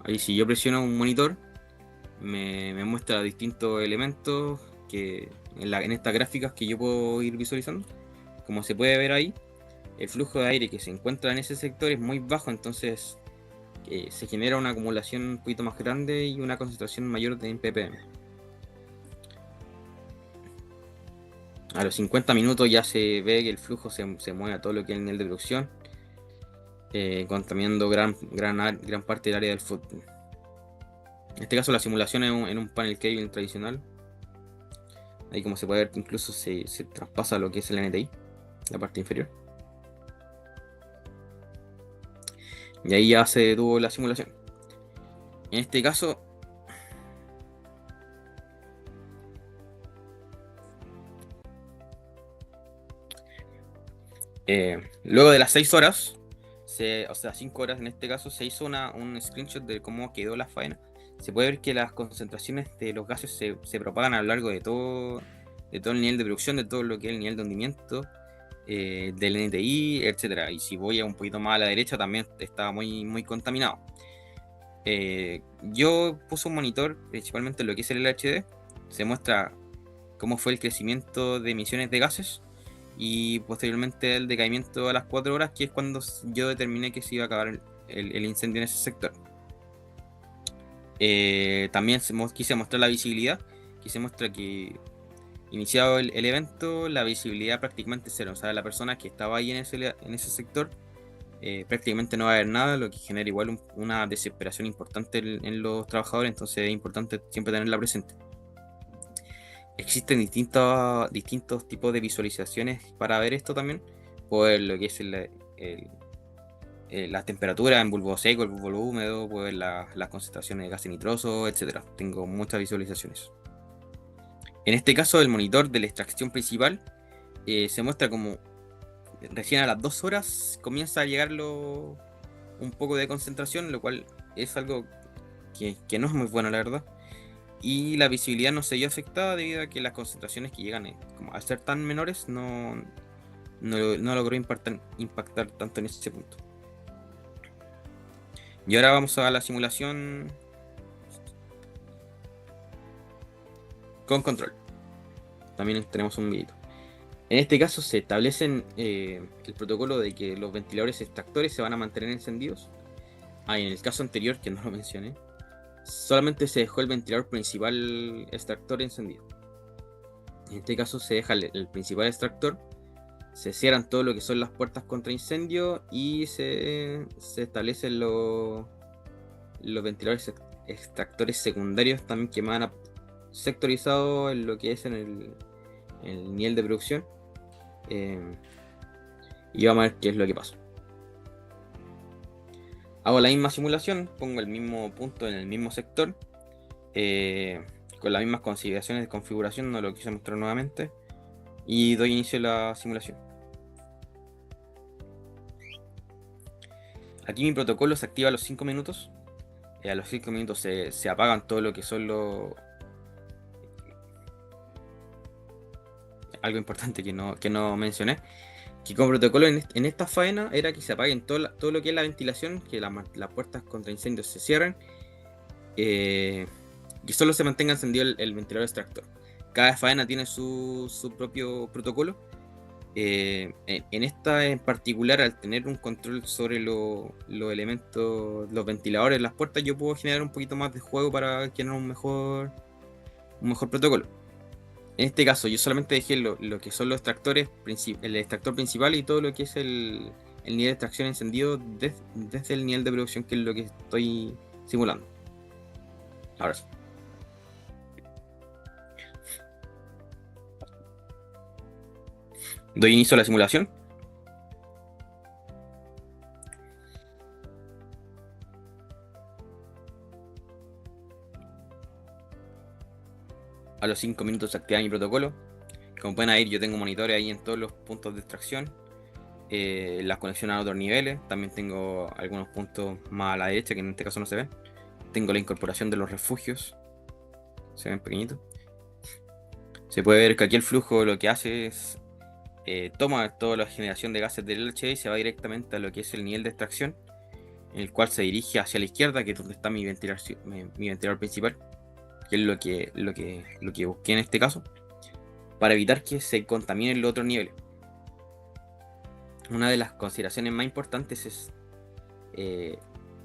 S2: Ahí si yo presiono un monitor, me muestra distintos elementos que en estas gráficas que yo puedo ir visualizando. Como se puede ver ahí, el flujo de aire que se encuentra en ese sector es muy bajo, entonces se genera una acumulación un poquito más grande y una concentración mayor de ppm. A los 50 minutos ya se ve que el flujo se mueve a todo lo que es el nivel de producción, contaminando gran parte del área del footprint. En este caso la simulación es en un panel cable tradicional. Ahí como se puede ver, incluso se traspasa lo que es el NTI, la parte inferior. Y ahí ya se detuvo la simulación. En este caso, luego de las 6 horas, o sea 5 horas en este caso, se hizo un screenshot de cómo quedó la faena. Se puede ver que las concentraciones de los gases se propagan a lo largo de todo el nivel de producción, de todo lo que es el nivel de hundimiento, del NTI, etcétera. Y si voy un poquito más a la derecha, también está muy contaminado. Yo puse un monitor, principalmente lo que es el LHD. Se muestra cómo fue el crecimiento de emisiones de gases y posteriormente el decaimiento a las 4 horas, que es cuando yo determiné que se iba a acabar el incendio en ese sector. También quise mostrar la visibilidad, quise mostrar que iniciado el evento, la visibilidad prácticamente cero. O sea, la persona que estaba ahí en ese sector prácticamente no va a haber nada, lo que genera igual una desesperación importante en los trabajadores, entonces es importante siempre tenerla presente. Existen distintos tipos de visualizaciones para ver esto también, pues lo que es la temperatura en bulbo seco, el bulbo húmedo, pues las concentraciones de gases nitrosos, etcétera. Tengo muchas visualizaciones. En este caso, el monitor de la extracción principal se muestra como recién a las 2 horas comienza a llegar un poco de concentración, lo cual es algo que no es muy bueno, la verdad. Y la visibilidad no se vio afectada debido a que las concentraciones que llegan como a ser tan menores no logró impactar tanto en ese punto. Y ahora vamos a la simulación con control. También tenemos un videito. En este caso se establecen el protocolo de que los ventiladores extractores se van a mantener encendidos. En el caso anterior, que no lo mencioné, solamente se dejó el ventilador principal extractor encendido. En este caso se deja el principal extractor, se cierran todo lo que son las puertas contra incendio y se establecen los ventiladores extractores secundarios también que van a sectorizados en lo que es en el nivel de producción. Y vamos a ver qué es lo que pasa. Hago la misma simulación, pongo el mismo punto en el mismo sector, con las mismas consideraciones de configuración, no lo quise mostrar nuevamente, y doy inicio a la simulación. Aquí mi protocolo se activa a los 5 minutos. A los 5 minutos se apagan todo lo que son los... Algo importante que no mencioné, que como protocolo en esta faena era que se apaguen todo lo que es la ventilación, que las puertas contra incendios se cierren, y solo se mantenga encendido el ventilador extractor. Cada faena tiene su propio protocolo. En esta en particular, al tener un control sobre los elementos, los ventiladores, las puertas, yo puedo generar un poquito más de juego para generar un mejor protocolo. En este caso, yo solamente dejé lo que son los extractores, el extractor principal y todo lo que es el nivel de extracción encendido desde el nivel de producción, que es lo que estoy simulando. Ahora sí. Doy inicio a la simulación. A los 5 minutos se activa mi protocolo. Como pueden ver, yo tengo monitores ahí en todos los puntos de extracción. Las conexiones a otros niveles. También tengo algunos puntos más a la derecha, que en este caso no se ven. Tengo la incorporación de los refugios. Se ven pequeñitos. Se puede ver que aquí el flujo lo que hace es toma toda la generación de gases del LHD y se va directamente a lo que es el nivel de extracción, en el cual se dirige hacia la izquierda, que es donde está mi ventilador principal, que es lo que busqué en este caso, para evitar que se contaminen los otros niveles. Una de las consideraciones más importantes es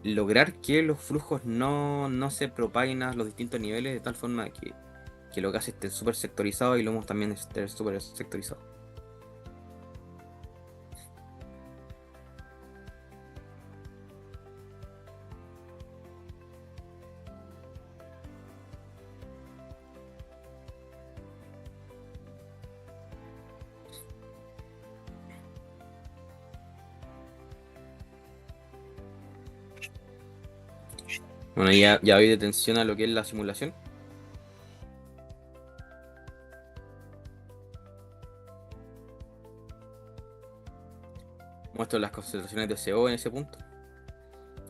S2: lograr que los flujos no se propaguen a los distintos niveles, de tal forma que los gases estén súper sectorizados y los humos también estén súper sectorizados. Bueno, ya doy detención a lo que es la simulación. Muestro las concentraciones de CO en ese punto.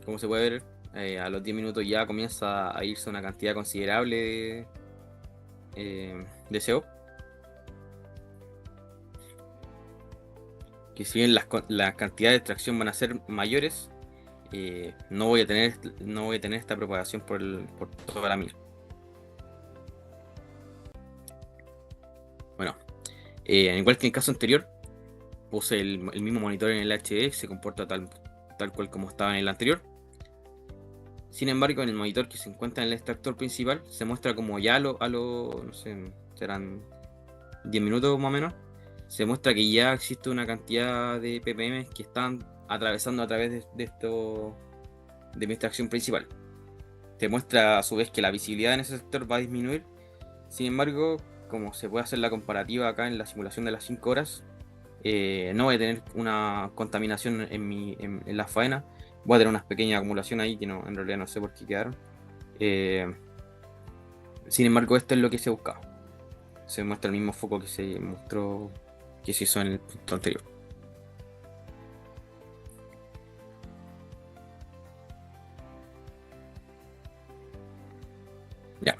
S2: Como se puede ver, a los 10 minutos ya comienza a irse una cantidad considerable de CO. Que si bien las cantidades de extracción van a ser mayores, no voy a tener esta propagación por toda la mina. Bueno, igual que en el caso anterior, puse el mismo monitor en el HD, se comporta tal cual como estaba en el anterior. Sin embargo, en el monitor que se encuentra en el extractor principal, se muestra como ya no sé, serán 10 minutos más o menos, se muestra que ya existe una cantidad de ppm que están atravesando a través de mi extracción principal. Te muestra a su vez que la visibilidad en ese sector va a disminuir. Sin embargo, como se puede hacer la comparativa acá en la simulación de las 5 horas, no voy a tener una contaminación en la faena. Voy a tener una pequeña acumulación ahí que no, en realidad no sé por qué quedaron. Sin embargo, esto es lo que se buscaba. Se muestra el mismo foco que se mostró, que se hizo en el punto anterior. Ya.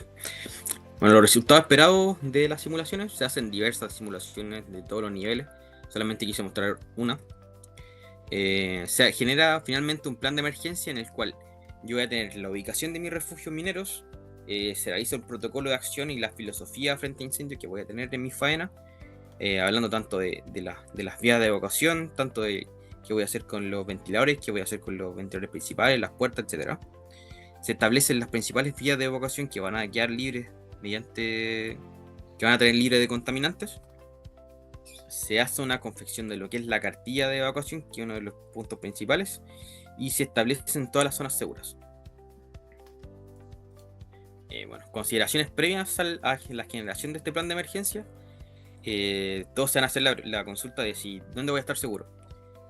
S2: Bueno, los resultados esperados de las simulaciones, se hacen diversas simulaciones de todos los niveles, solamente quise mostrar una. Se genera finalmente un plan de emergencia en el cual yo voy a tener la ubicación de mis refugios mineros, se realiza el protocolo de acción y la filosofía frente a incendios que voy a tener en mi faena, hablando tanto de las vías de evacuación, tanto de qué voy a hacer con los ventiladores, qué voy a hacer con los ventiladores principales, las puertas, etc. Se establecen las principales vías de evacuación que van a quedar libres que van a tener libre de contaminantes. Se hace una confección de lo que es la cartilla de evacuación, que es uno de los puntos principales, y se establecen todas las zonas seguras. Bueno, consideraciones previas a la generación de este plan de emergencia. Todos se van a hacer la consulta de dónde voy a estar seguro,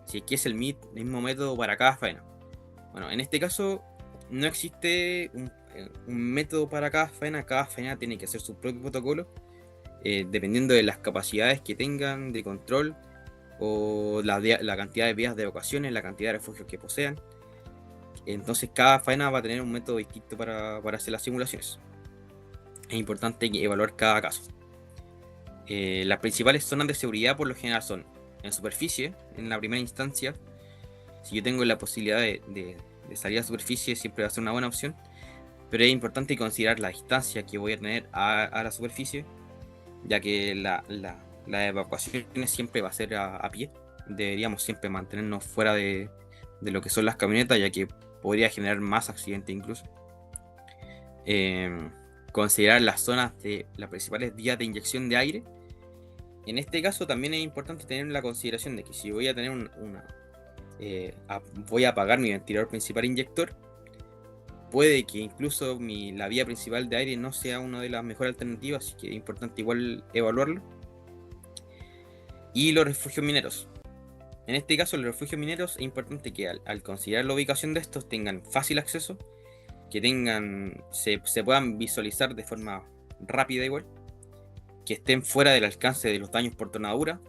S2: si es que es el mismo método para cada faena. Bueno, en este caso no existe un método para cada faena tiene que hacer su propio protocolo, dependiendo de las capacidades que tengan de control o la cantidad de vías de evacuaciones, la cantidad de refugios que posean. Entonces cada faena va a tener un método distinto para hacer las simulaciones. Es importante evaluar cada caso. Las principales zonas de seguridad por lo general son en superficie, en la primera instancia. Si yo tengo la posibilidad de salir a superficie, siempre va a ser una buena opción, pero es importante considerar la distancia que voy a tener a la superficie, ya que la evacuación siempre va a ser a pie. Deberíamos siempre mantenernos fuera de lo que son las camionetas, ya que podría generar más accidentes incluso. Considerar las zonas de las principales vías de inyección de aire. En este caso también es importante tener la consideración de que si voy a tener voy a apagar mi ventilador principal inyector, puede que incluso la vía principal de aire no sea una de las mejores alternativas, así que es importante igual evaluarlo. Y los refugios mineros. En este caso, los refugios mineros es importante que al considerar la ubicación de estos tengan fácil acceso, que se puedan visualizar de forma rápida igual, que estén fuera del alcance de los daños por tornadura,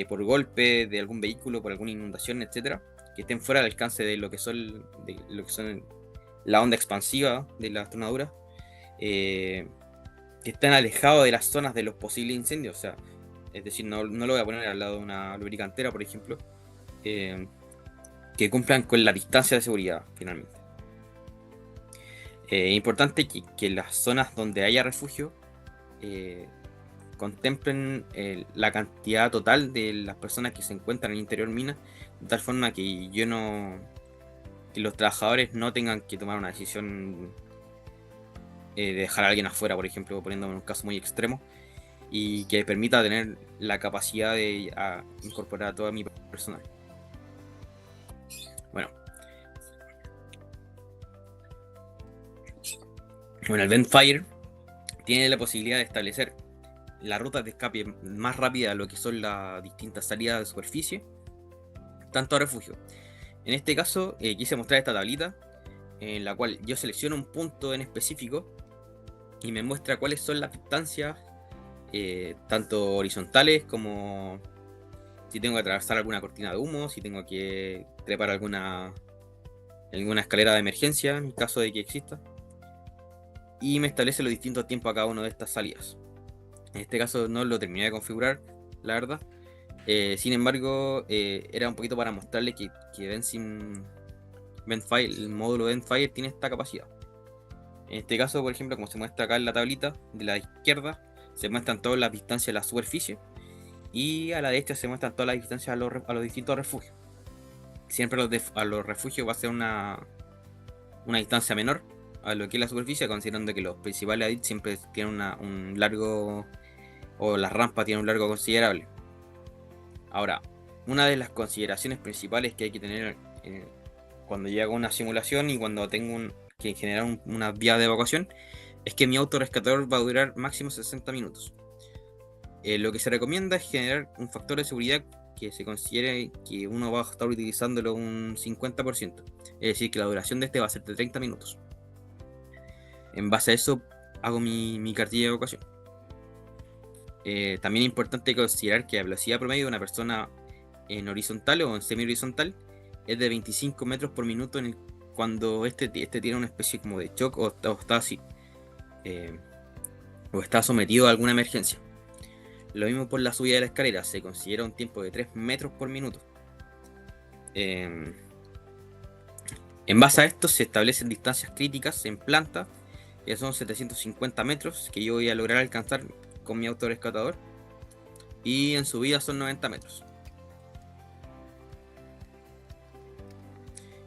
S2: por golpe de algún vehículo, por alguna inundación, etcétera, que estén fuera del alcance de lo que son la onda expansiva de las tornaduras, que estén alejados de las zonas de los posibles incendios, o sea, es decir, no lo voy a poner al lado de una lubricantera, por ejemplo, que cumplan con la distancia de seguridad, finalmente. Es importante que las zonas donde haya refugio contemplen la cantidad total de las personas que se encuentran en el interior mina, de tal forma que que los trabajadores no tengan que tomar una decisión de dejar a alguien afuera, por ejemplo, poniéndome en un caso muy extremo, y que permita tener la capacidad de incorporar a todo mi personal. Bueno, el Ventfire tiene la posibilidad de establecer la ruta de escape más rápida a lo que son las distintas salidas de superficie, tanto a refugio. En este caso quise mostrar esta tablita en la cual yo selecciono un punto en específico y me muestra cuáles son las distancias tanto horizontales como si tengo que atravesar alguna cortina de humo, si tengo que trepar alguna escalera de emergencia en caso de que exista, y me establece los distintos tiempos a cada una de estas salidas. En este caso no lo terminé de configurar, la verdad. Sin embargo, era un poquito para mostrarle que Ventfire, el módulo Ventfire tiene esta capacidad. En este caso, por ejemplo, como se muestra acá en la tablita de la izquierda, se muestran todas las distancias de la superficie, y a la derecha se muestran todas las distancias a los distintos refugios. Siempre a los refugios va a ser una distancia menor a lo que es la superficie, considerando que los principales ADIT siempre tienen un largo o las rampas tienen un largo considerable. Ahora, una de las consideraciones principales que hay que tener cuando yo hago una simulación y cuando tengo que generar una vía de evacuación es que mi autorrescatador va a durar máximo 60 minutos. Lo que se recomienda es generar un factor de seguridad que se considere que uno va a estar utilizándolo un 50%. Es decir, que la duración de este va a ser de 30 minutos. En base a eso hago mi cartilla de evacuación. También es importante considerar que la velocidad promedio de una persona en horizontal o en semi-horizontal es de 25 metros por minuto cuando este tiene una especie como de shock o está sometido a alguna emergencia. Lo mismo por la subida de la escalera, se considera un tiempo de 3 metros por minuto. En base a esto se establecen distancias críticas en planta, que son 750 metros, que yo voy a lograr alcanzar con mi autorrescatador, y en subida son 90 metros.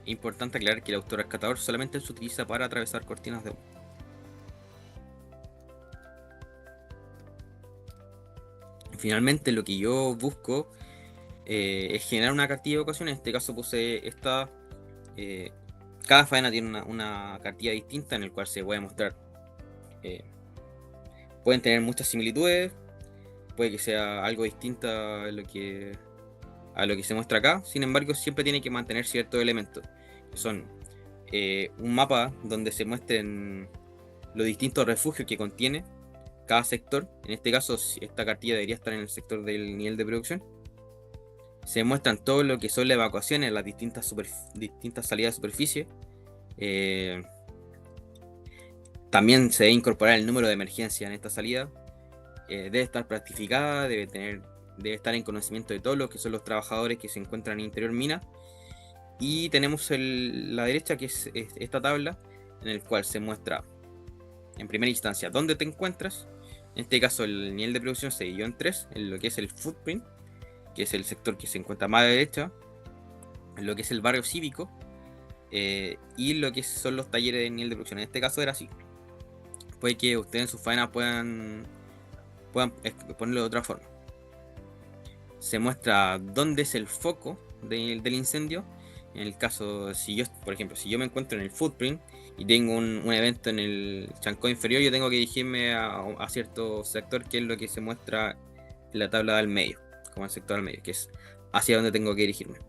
S2: Importante aclarar que el autorrescatador solamente se utiliza para atravesar cortinas de humo. Finalmente, lo que yo busco es generar una cartilla de evacuación. En este caso puse esta. Cada faena tiene una cartilla distinta en el cual se puede mostrar. Pueden tener muchas similitudes. Puede que sea algo distinta a lo que se muestra acá. Sin embargo, siempre tiene que mantener ciertos elementos. Que son un mapa donde se muestren los distintos refugios que contiene cada sector. En este caso, esta cartilla debería estar en el sector del nivel de producción. Se muestran todo lo que son las evacuaciones, las distintas salidas de superficie. También se debe incorporar el número de emergencia en esta salida. Debe estar plastificada, debe estar en conocimiento de todos los que son los trabajadores que se encuentran en interior mina. Y tenemos la derecha, que es esta tabla, en el cual se muestra en primera instancia dónde te encuentras. En este caso el nivel de producción se dividió en 3, en lo que es el footprint, que es el sector que se encuentra más a la derecha, en lo que es el barrio cívico, y lo que son los talleres de nivel de producción. En este caso era así. Puede que ustedes en sus faenas puedan ponerlo de otra forma. Se muestra dónde es el foco del incendio. En el caso, por ejemplo, si yo me encuentro en el footprint y tengo un evento en el chancó inferior, yo tengo que dirigirme a cierto sector, que es lo que se muestra en la tabla del medio, como el sector del medio, que es hacia donde tengo que dirigirme.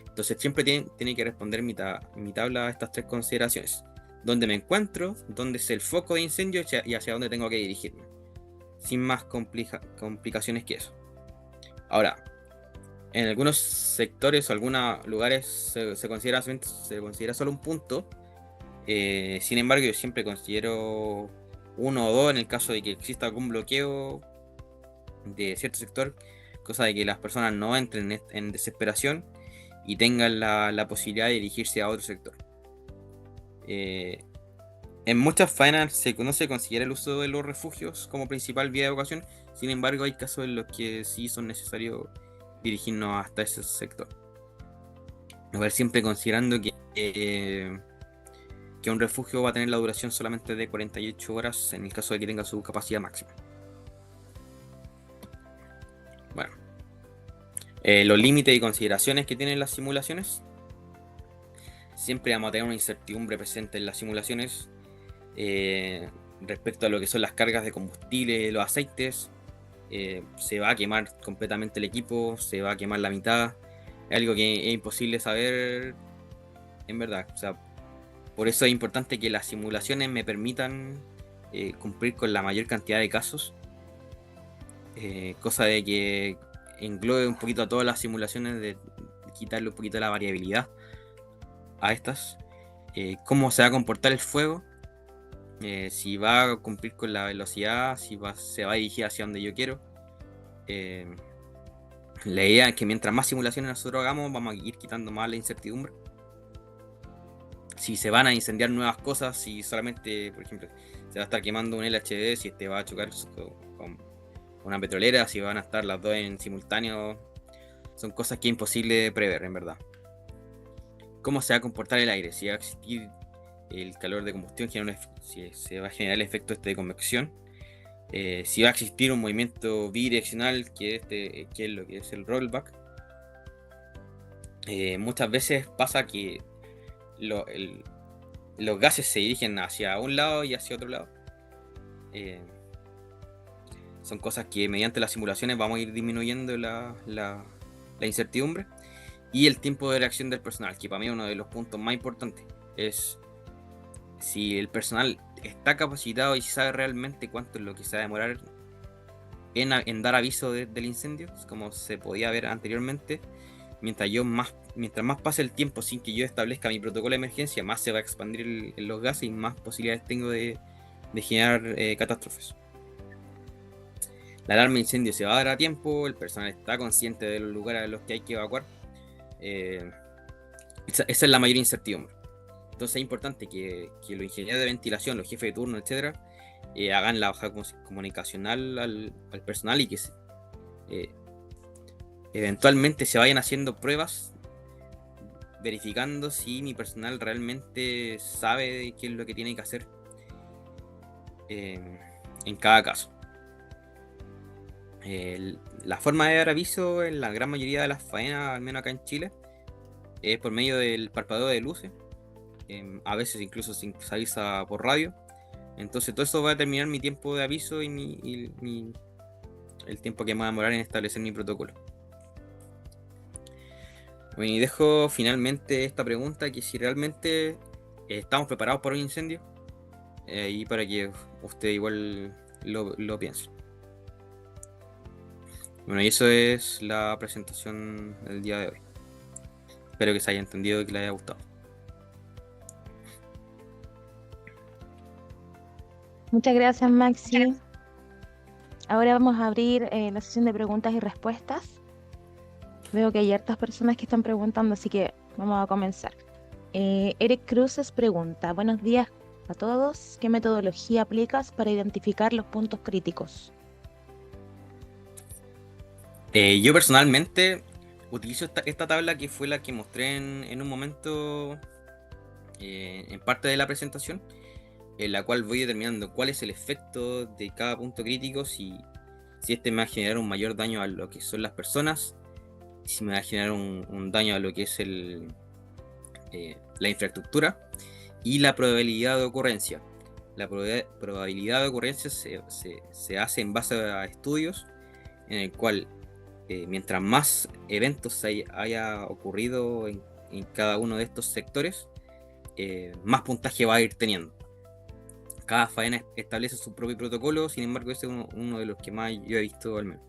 S2: Entonces siempre tiene que responder mi tabla a estas 3 consideraciones: dónde me encuentro, dónde es el foco de incendio y hacia dónde tengo que dirigirme, sin más complicaciones que eso. Ahora, en algunos sectores o algunos lugares se considera solo un punto. Sin embargo, yo siempre considero 1 o 2 en el caso de que exista algún bloqueo de cierto sector, cosa de que las personas no entren en desesperación y tengan la posibilidad de dirigirse a otro sector. En muchas faenas no se considera el uso de los refugios como principal vía de evacuación. Sin embargo, hay casos en los que sí son necesarios dirigirnos hasta ese sector. A ver, siempre considerando que un refugio va a tener la duración solamente de 48 horas en el caso de que tenga su capacidad máxima. Bueno, los límites y consideraciones que tienen las simulaciones. Siempre vamos a tener una incertidumbre presente en las simulaciones respecto a lo que son las cargas de combustible, los aceites. Se va a quemar completamente el equipo, se va a quemar la mitad. Es algo que es imposible saber en verdad. O sea, por eso es importante que las simulaciones me permitan cumplir con la mayor cantidad de casos, cosa de que englobe un poquito a todas las simulaciones, de quitarle un poquito la variabilidad a estas. Cómo se va a comportar el fuego, si va a cumplir con la velocidad, si se va a dirigir hacia donde yo quiero. La idea es que mientras más simulaciones nosotros hagamos, vamos a ir quitando más la incertidumbre. Si se van a incendiar nuevas cosas, si solamente, por ejemplo, se va a estar quemando un LHD, si este va a chocar con una petrolera, si van a estar las dos en simultáneo, son cosas que es imposible prever, en verdad. ¿Cómo se va a comportar el aire? Si va a existir el calor de combustión, si se va a generar el efecto de convección, Si va a existir un movimiento bidireccional, que es lo que es el rollback, muchas veces pasa que los gases se dirigen hacia un lado y hacia otro lado. Son cosas que mediante las simulaciones vamos a ir disminuyendo la incertidumbre. Y el tiempo de reacción del personal, que para mí es uno de los puntos más importantes, es si el personal está capacitado y sabe realmente cuánto es lo que se va a demorar en dar aviso del incendio, como se podía ver anteriormente. Mientras más pase el tiempo sin que yo establezca mi protocolo de emergencia, más se va a expandir los gases y más posibilidades tengo de generar catástrofes. La alarma de incendio se va a dar a tiempo, el personal está consciente de los lugares a los que hay que evacuar. Esa es la mayor incertidumbre. Entonces es importante que los ingenieros de ventilación, los jefes de turno, etcétera, hagan la baja comunicacional al personal y que eventualmente se vayan haciendo pruebas verificando si mi personal realmente sabe qué es lo que tiene que hacer en cada caso. La forma de dar aviso en la gran mayoría de las faenas, al menos acá en Chile, es por medio del parpadeo de luces, a veces incluso se avisa por radio. Entonces todo eso va a determinar mi tiempo de aviso y el tiempo que me va a demorar en establecer mi protocolo. Bueno, y dejo finalmente esta pregunta, que si realmente estamos preparados para un incendio, y para que usted igual lo piense. Bueno, y eso es la presentación del día de hoy. Espero que se haya entendido y que les haya gustado.
S1: Muchas gracias, Maxi. Ahora vamos a abrir la sesión de preguntas y respuestas. Veo que hay hartas personas que están preguntando, así que vamos a comenzar. Eric Cruces pregunta: buenos días a todos. ¿Qué metodología aplicas para identificar los puntos críticos?
S2: Yo personalmente utilizo esta tabla, que fue la que mostré en un momento en parte de la presentación, en la cual voy determinando cuál es el efecto de cada punto crítico, si este me va a generar un mayor daño a lo que son las personas, si me va a generar un daño a lo que es la infraestructura, y la probabilidad de ocurrencia. La probabilidad de ocurrencia se hace en base a estudios en el cual mientras más eventos haya ocurrido en cada uno de estos sectores, más puntaje va a ir teniendo. Cada faena establece su propio protocolo, sin embargo ese es uno de los que más yo he visto al menos.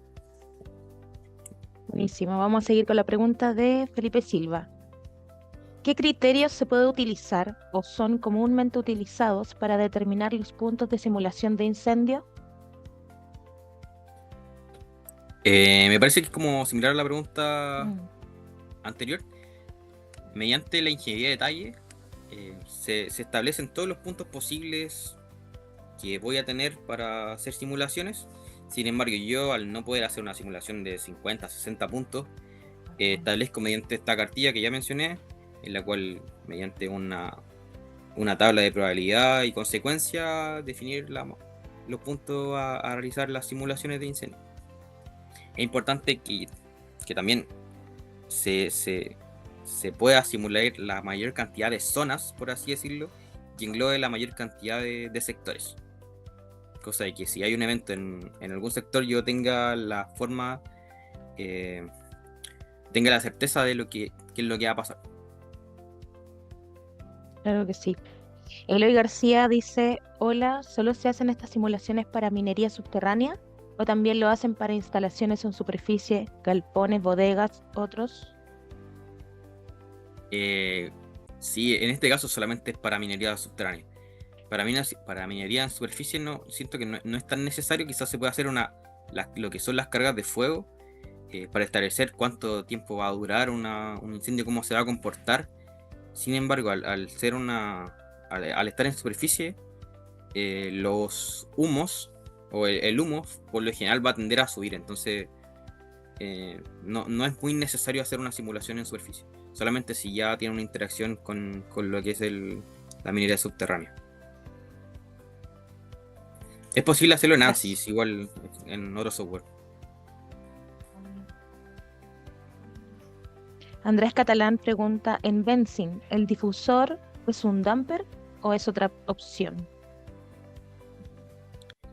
S1: Buenísimo. Vamos a seguir con la pregunta de Felipe Silva. ¿Qué criterios se puede utilizar o son comúnmente utilizados para determinar los puntos de simulación de incendio?
S2: Me parece que es como similar a la pregunta anterior. Mediante la ingeniería de detalle se establecen todos los puntos posibles que voy a tener para hacer simulaciones. Sin embargo, yo, al no poder hacer una simulación de 50, 60 puntos, establezco mediante esta cartilla que ya mencioné, en la cual, mediante una tabla de probabilidad y consecuencia, definir los puntos a realizar las simulaciones de incendio. Es importante que también se pueda simular la mayor cantidad de zonas, por así decirlo, que englobe la mayor cantidad de sectores. Cosa de que si hay un evento en algún sector, yo tenga la forma, tenga la certeza de qué es lo que va a pasar.
S1: Claro que sí. Eloy García dice: hola, ¿solo se hacen estas simulaciones para minería subterránea o también lo hacen para instalaciones en superficie, galpones, bodegas, otros?
S2: Sí, en este caso solamente es para minería subterránea. Para minería en superficie no siento que no es tan necesario. Quizás se puede hacer lo que son las cargas de fuego para establecer cuánto tiempo va a durar un incendio, cómo se va a comportar. Sin embargo, al estar en superficie, los humos o el humo por lo general va a tender a subir. Entonces no es muy necesario hacer una simulación en superficie, solamente si ya tiene una interacción con lo que es la minería subterránea. Es posible hacerlo en
S1: Gracias.
S2: ANSYS, igual en otro software.
S1: Andrés Catalán pregunta, en Benzin, ¿el difusor es un damper o es otra opción?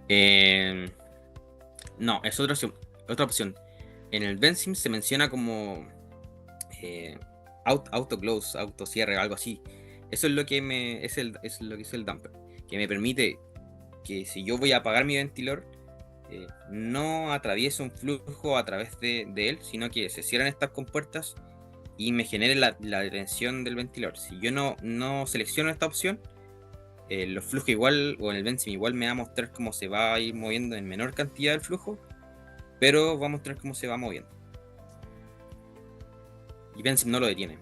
S2: Eh, no, es otra opción. En el Benzim se menciona como eh, auto close, auto cierre, algo así. Eso es lo que es lo que es el damper, que me permite que si yo voy a apagar mi ventilador, no atraviese un flujo a través de él, sino que se cierran estas compuertas y me genere la detención del ventilador. Si yo no selecciono esta opción, los flujos igual, o en el Benzim igual me va a mostrar cómo se va a ir moviendo en menor cantidad el flujo, pero va a mostrar cómo se va moviendo. Y Benzim no lo detiene.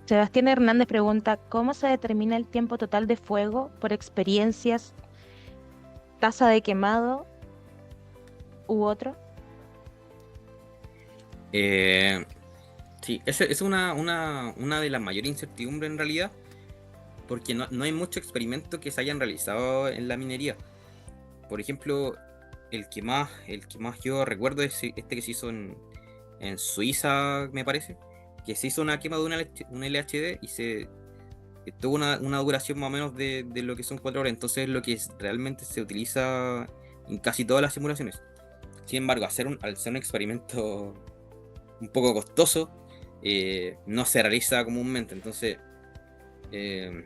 S1: Sebastián Hernández pregunta, ¿cómo se determina el tiempo total de fuego por experiencias, tasa de quemado u otro?
S2: Eh, sí, esa es una de las mayores incertidumbres en realidad, porque no hay mucho experimento que se hayan realizado en la minería. Por ejemplo, el que más yo recuerdo es este que se hizo en Suiza, me parece, que se hizo una quema de un LHD y tuvo una duración más o menos de lo que son 4 horas. Entonces es lo que realmente se utiliza en casi todas las simulaciones. Sin embargo, al ser un experimento un poco costoso, no se realiza comúnmente. Entonces, eh,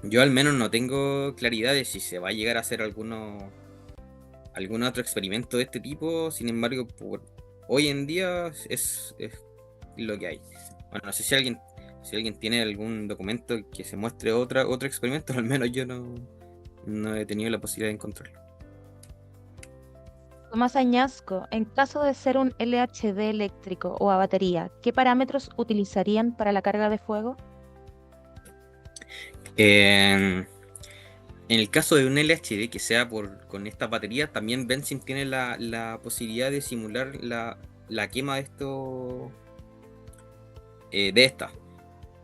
S2: yo al menos no tengo claridad de si se va a llegar a hacer algún otro experimento de este tipo. Sin embargo, hoy en día es lo que hay. Bueno, no sé si alguien tiene algún documento que se muestre otro experimento, al menos yo no he tenido la posibilidad de encontrarlo.
S1: Tomás Añasco, en caso de ser un LHD eléctrico o a batería, ¿qué parámetros utilizarían para la carga de fuego?
S2: En el caso de un LHD que sea con esta batería, también Benzin tiene la posibilidad de simular la quema de esta.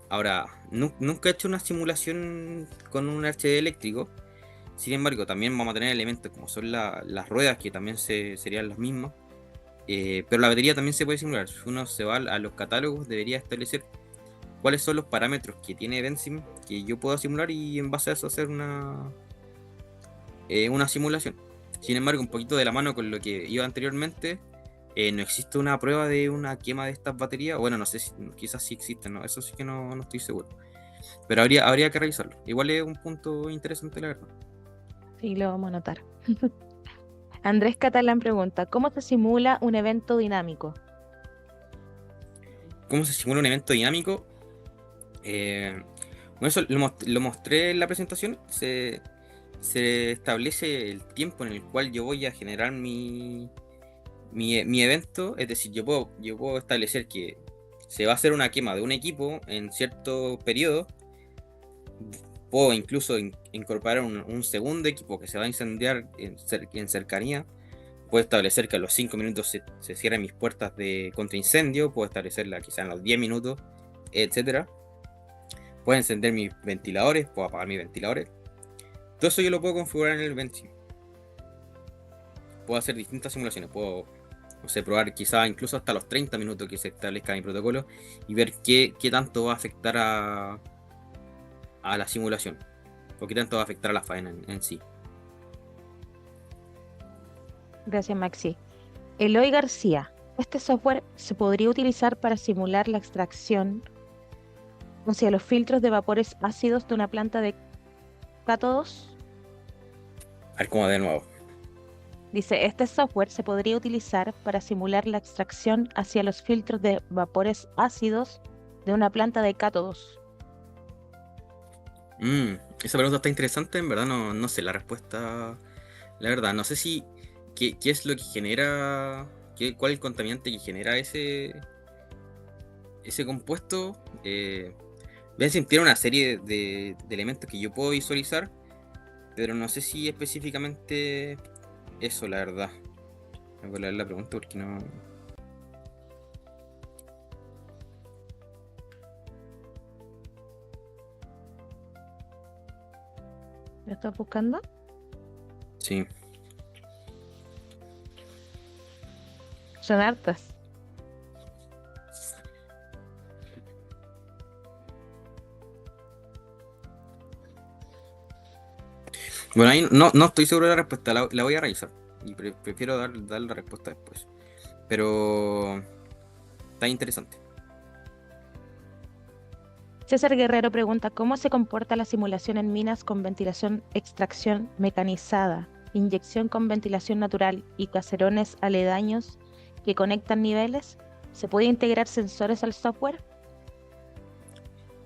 S2: Ahora, nunca he hecho una simulación con un LHD eléctrico. Sin embargo, también vamos a tener elementos como son las ruedas, que también serían las mismas. Pero la batería también se puede simular. Si uno se va a los catálogos, debería establecer cuáles son los parámetros que tiene Benzim que yo puedo simular y en base a eso hacer una simulación. Sin embargo, un poquito de la mano con lo que iba anteriormente, no existe una prueba de una quema de estas baterías. Bueno, no sé si quizás sí existen, ¿no? Eso sí que no estoy seguro. Pero habría que revisarlo. Igual es un punto interesante, la verdad.
S1: Sí, lo vamos a anotar. Andrés Catalán pregunta, ¿cómo se simula un evento dinámico?
S2: ¿Cómo se simula un evento dinámico? Bueno, eso lo mostré en la presentación. Se establece el tiempo en el cual yo voy a generar mi evento. Es decir, yo puedo establecer que se va a hacer una quema de un equipo en cierto periodo. Puedo incluso incorporar un segundo equipo que se va a incendiar en cercanía. Puedo establecer que a los 5 minutos se cierren mis puertas de contraincendio. Puedo establecerla quizá en los 10 minutos, etcétera. Puedo encender mis ventiladores, puedo apagar mis ventiladores. Todo eso yo lo puedo configurar en el Benzim. Puedo hacer distintas simulaciones. Puedo, no sé, probar quizá incluso hasta los 30 minutos que se establezca mi protocolo y ver qué tanto va a afectar a la simulación. O qué tanto va a afectar a la faena en sí.
S1: Gracias, Maxi. Eloy García, ¿este software se podría utilizar para simular la extracción hacia los filtros de vapores ácidos de una planta de cátodos?
S2: A ver cómo de nuevo.
S1: Dice, este software se podría utilizar para simular la extracción hacia los filtros de vapores ácidos de una planta de cátodos.
S2: Mm, esa pregunta está interesante, en verdad no sé la respuesta. La verdad, no sé si qué es lo que genera, cuál es el contaminante que genera ese compuesto. Benzene tiene una serie de elementos que yo puedo visualizar, pero no sé si específicamente eso, la verdad. Voy a leer la pregunta porque no.
S1: ¿Lo estás buscando?
S2: Sí.
S1: Son hartas.
S2: Bueno, ahí no estoy seguro de la respuesta, la voy a revisar. Y prefiero dar la respuesta después. Pero está interesante.
S1: César Guerrero pregunta, ¿cómo se comporta la simulación en minas con ventilación, extracción mecanizada, inyección con ventilación natural y caserones aledaños que conectan niveles? ¿Se puede integrar sensores al software?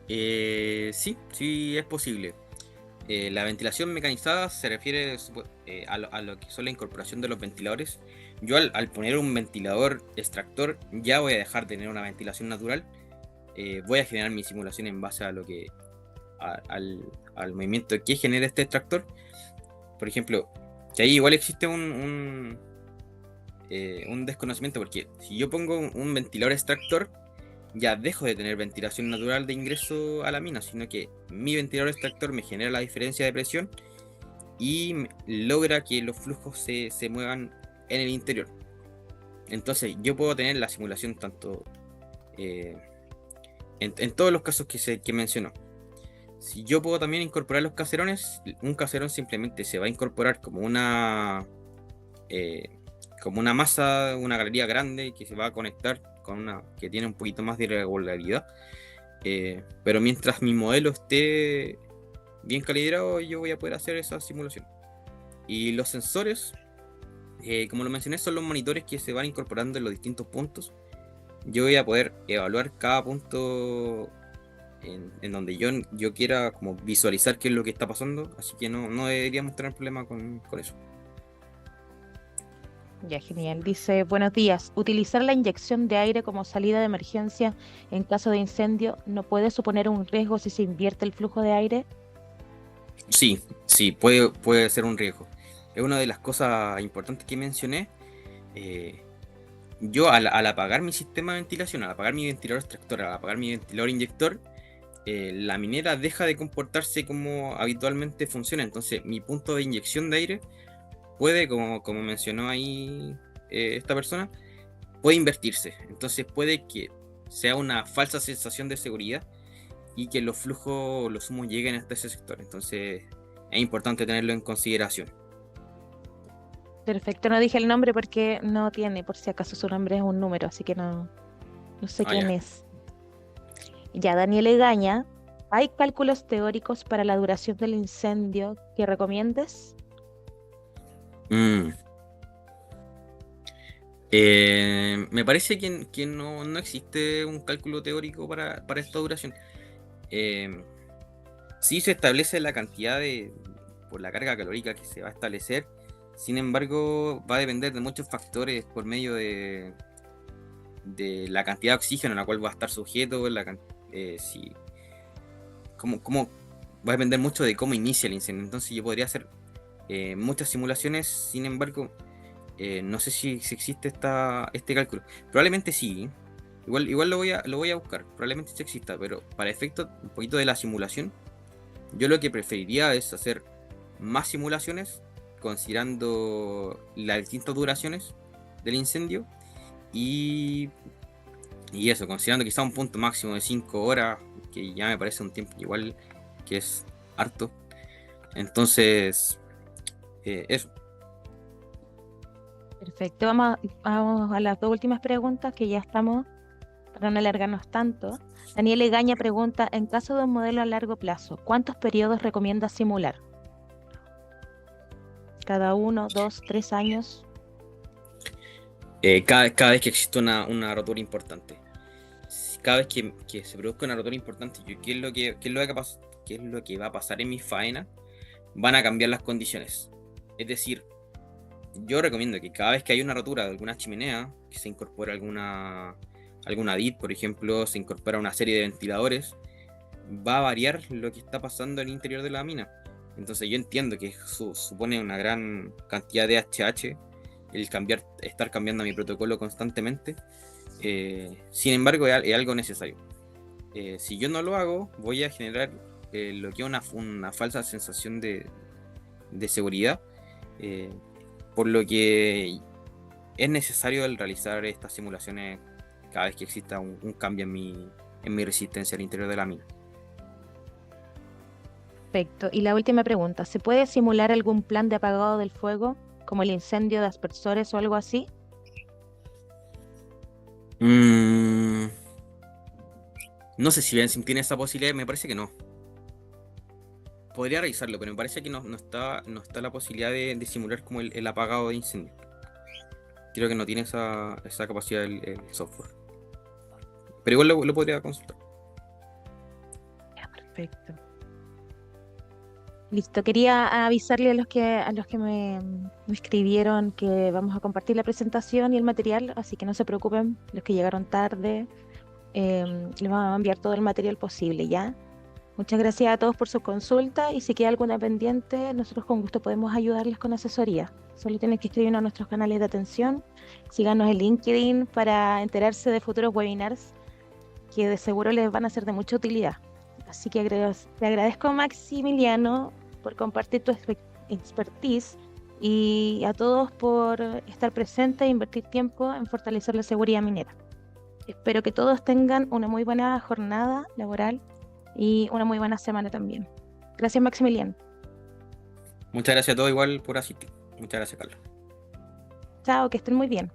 S2: Sí es posible. La ventilación mecanizada se refiere a lo que son la incorporación de los ventiladores. Yo al poner un ventilador extractor ya voy a dejar de tener una ventilación natural. Voy a generar mi simulación en base a lo que al movimiento que genera este extractor. Por ejemplo, que ahí igual existe un desconocimiento, porque si yo pongo un ventilador extractor, ya dejo de tener ventilación natural de ingreso a la mina, sino que mi ventilador extractor me genera la diferencia de presión y logra que los flujos se muevan en el interior. Entonces yo puedo tener la simulación tanto en todos los casos que mencionó. Si yo puedo también incorporar los caserones, un caserón simplemente se va a incorporar como una masa, una galería grande que se va a conectar con una que tiene un poquito más de irregularidad. Pero mientras mi modelo esté bien calibrado, yo voy a poder hacer esa simulación. Y los sensores, como lo mencioné, son los monitores que se van incorporando en los distintos puntos. Yo voy a poder evaluar cada punto en donde yo quiera como visualizar qué es lo que está pasando, así que no deberíamos tener problema con eso.
S1: Ya, genial. Dice, buenos días. Utilizar la inyección de aire como salida de emergencia en caso de incendio no puede suponer un riesgo si se invierte el flujo de aire.
S2: Sí, puede ser un riesgo. Es una de las cosas importantes que mencioné. Yo al apagar mi sistema de ventilación, al apagar mi ventilador extractor, al apagar mi ventilador inyector, la minera deja de comportarse como habitualmente funciona. Entonces mi punto de inyección de aire puede, como mencionó ahí esta persona, puede invertirse. Entonces puede que sea una falsa sensación de seguridad y que los humos lleguen hasta ese sector. Entonces es importante tenerlo en consideración.
S1: Perfecto, no dije el nombre porque no tiene, por si acaso su nombre es un número, así que no sé
S2: Ah,
S1: quién
S2: ya.
S1: es. Ya, Daniel Egaña, ¿hay cálculos teóricos para la duración del incendio que recomiendes?
S2: Mm. Me parece que no existe un cálculo teórico para esta duración. Eh, sí se establece la cantidad por la carga calórica que se va a establecer. Sin embargo, va a depender de muchos factores por medio de la cantidad de oxígeno a la cual va a estar sujeto, si, cómo, va a depender mucho de cómo inicia el incendio. Entonces yo podría hacer muchas simulaciones, sin embargo, no sé si existe este cálculo. Probablemente sí. Igual lo voy a buscar. Probablemente sí exista, pero para efecto un poquito de la simulación, yo lo que preferiría es hacer más simulaciones considerando las distintas duraciones del incendio y, y eso, considerando quizá un punto máximo de 5 horas, que ya me parece un tiempo igual que es harto. Entonces, eso.
S1: Perfecto, vamos a las dos últimas preguntas que ya estamos para no alargarnos tanto. Daniel Egaña pregunta, en caso de un modelo a largo plazo, ¿cuántos periodos recomienda simular? ¿Cada uno, dos, 3 años?
S2: Cada vez que existe una rotura importante. Cada vez que se produzca una rotura importante, qué es lo que va a pasar en mi faena? Van a cambiar las condiciones. Es decir, yo recomiendo que cada vez que hay una rotura de alguna chimenea, que se incorpore alguna DIT, por ejemplo, se incorpora una serie de ventiladores, va a variar lo que está pasando en el interior de la mina. Entonces yo entiendo que supone una gran cantidad de HH el estar cambiando mi protocolo constantemente. Sin embargo, es algo necesario. Si yo no lo hago, voy a generar lo que es una falsa sensación de seguridad, por lo que es necesario el realizar estas simulaciones cada vez que exista un cambio en mi resistencia al interior de la mina.
S1: Perfecto. Y la última pregunta, ¿se puede simular algún plan de apagado del fuego, como el incendio de aspersores o algo así?
S2: Mm, no sé si Benzim tiene esa posibilidad, me parece que no. Podría revisarlo, pero me parece que no está la posibilidad de simular como el apagado de incendio. Creo que no tiene esa capacidad el software. Pero igual lo podría consultar.
S1: Ya, perfecto. Listo, quería avisarle a los que me escribieron que vamos a compartir la presentación y el material, así que no se preocupen, los que llegaron tarde, les vamos a enviar todo el material posible, ¿ya? Muchas gracias a todos por su consulta y si queda alguna pendiente, nosotros con gusto podemos ayudarles con asesoría. Solo tienen que escribirnos a nuestros canales de atención, síganos en LinkedIn para enterarse de futuros webinars que de seguro les van a ser de mucha utilidad. Así que te agradezco, Maximiliano, por compartir tu expertise y a todos por estar presentes e invertir tiempo en fortalecer la seguridad minera. Espero que todos tengan una muy buena jornada laboral y una muy buena semana también. Gracias, Maximiliano.
S2: Muchas gracias a todos igual por asistir. Muchas gracias, Carlos.
S1: Chao, que estén muy bien.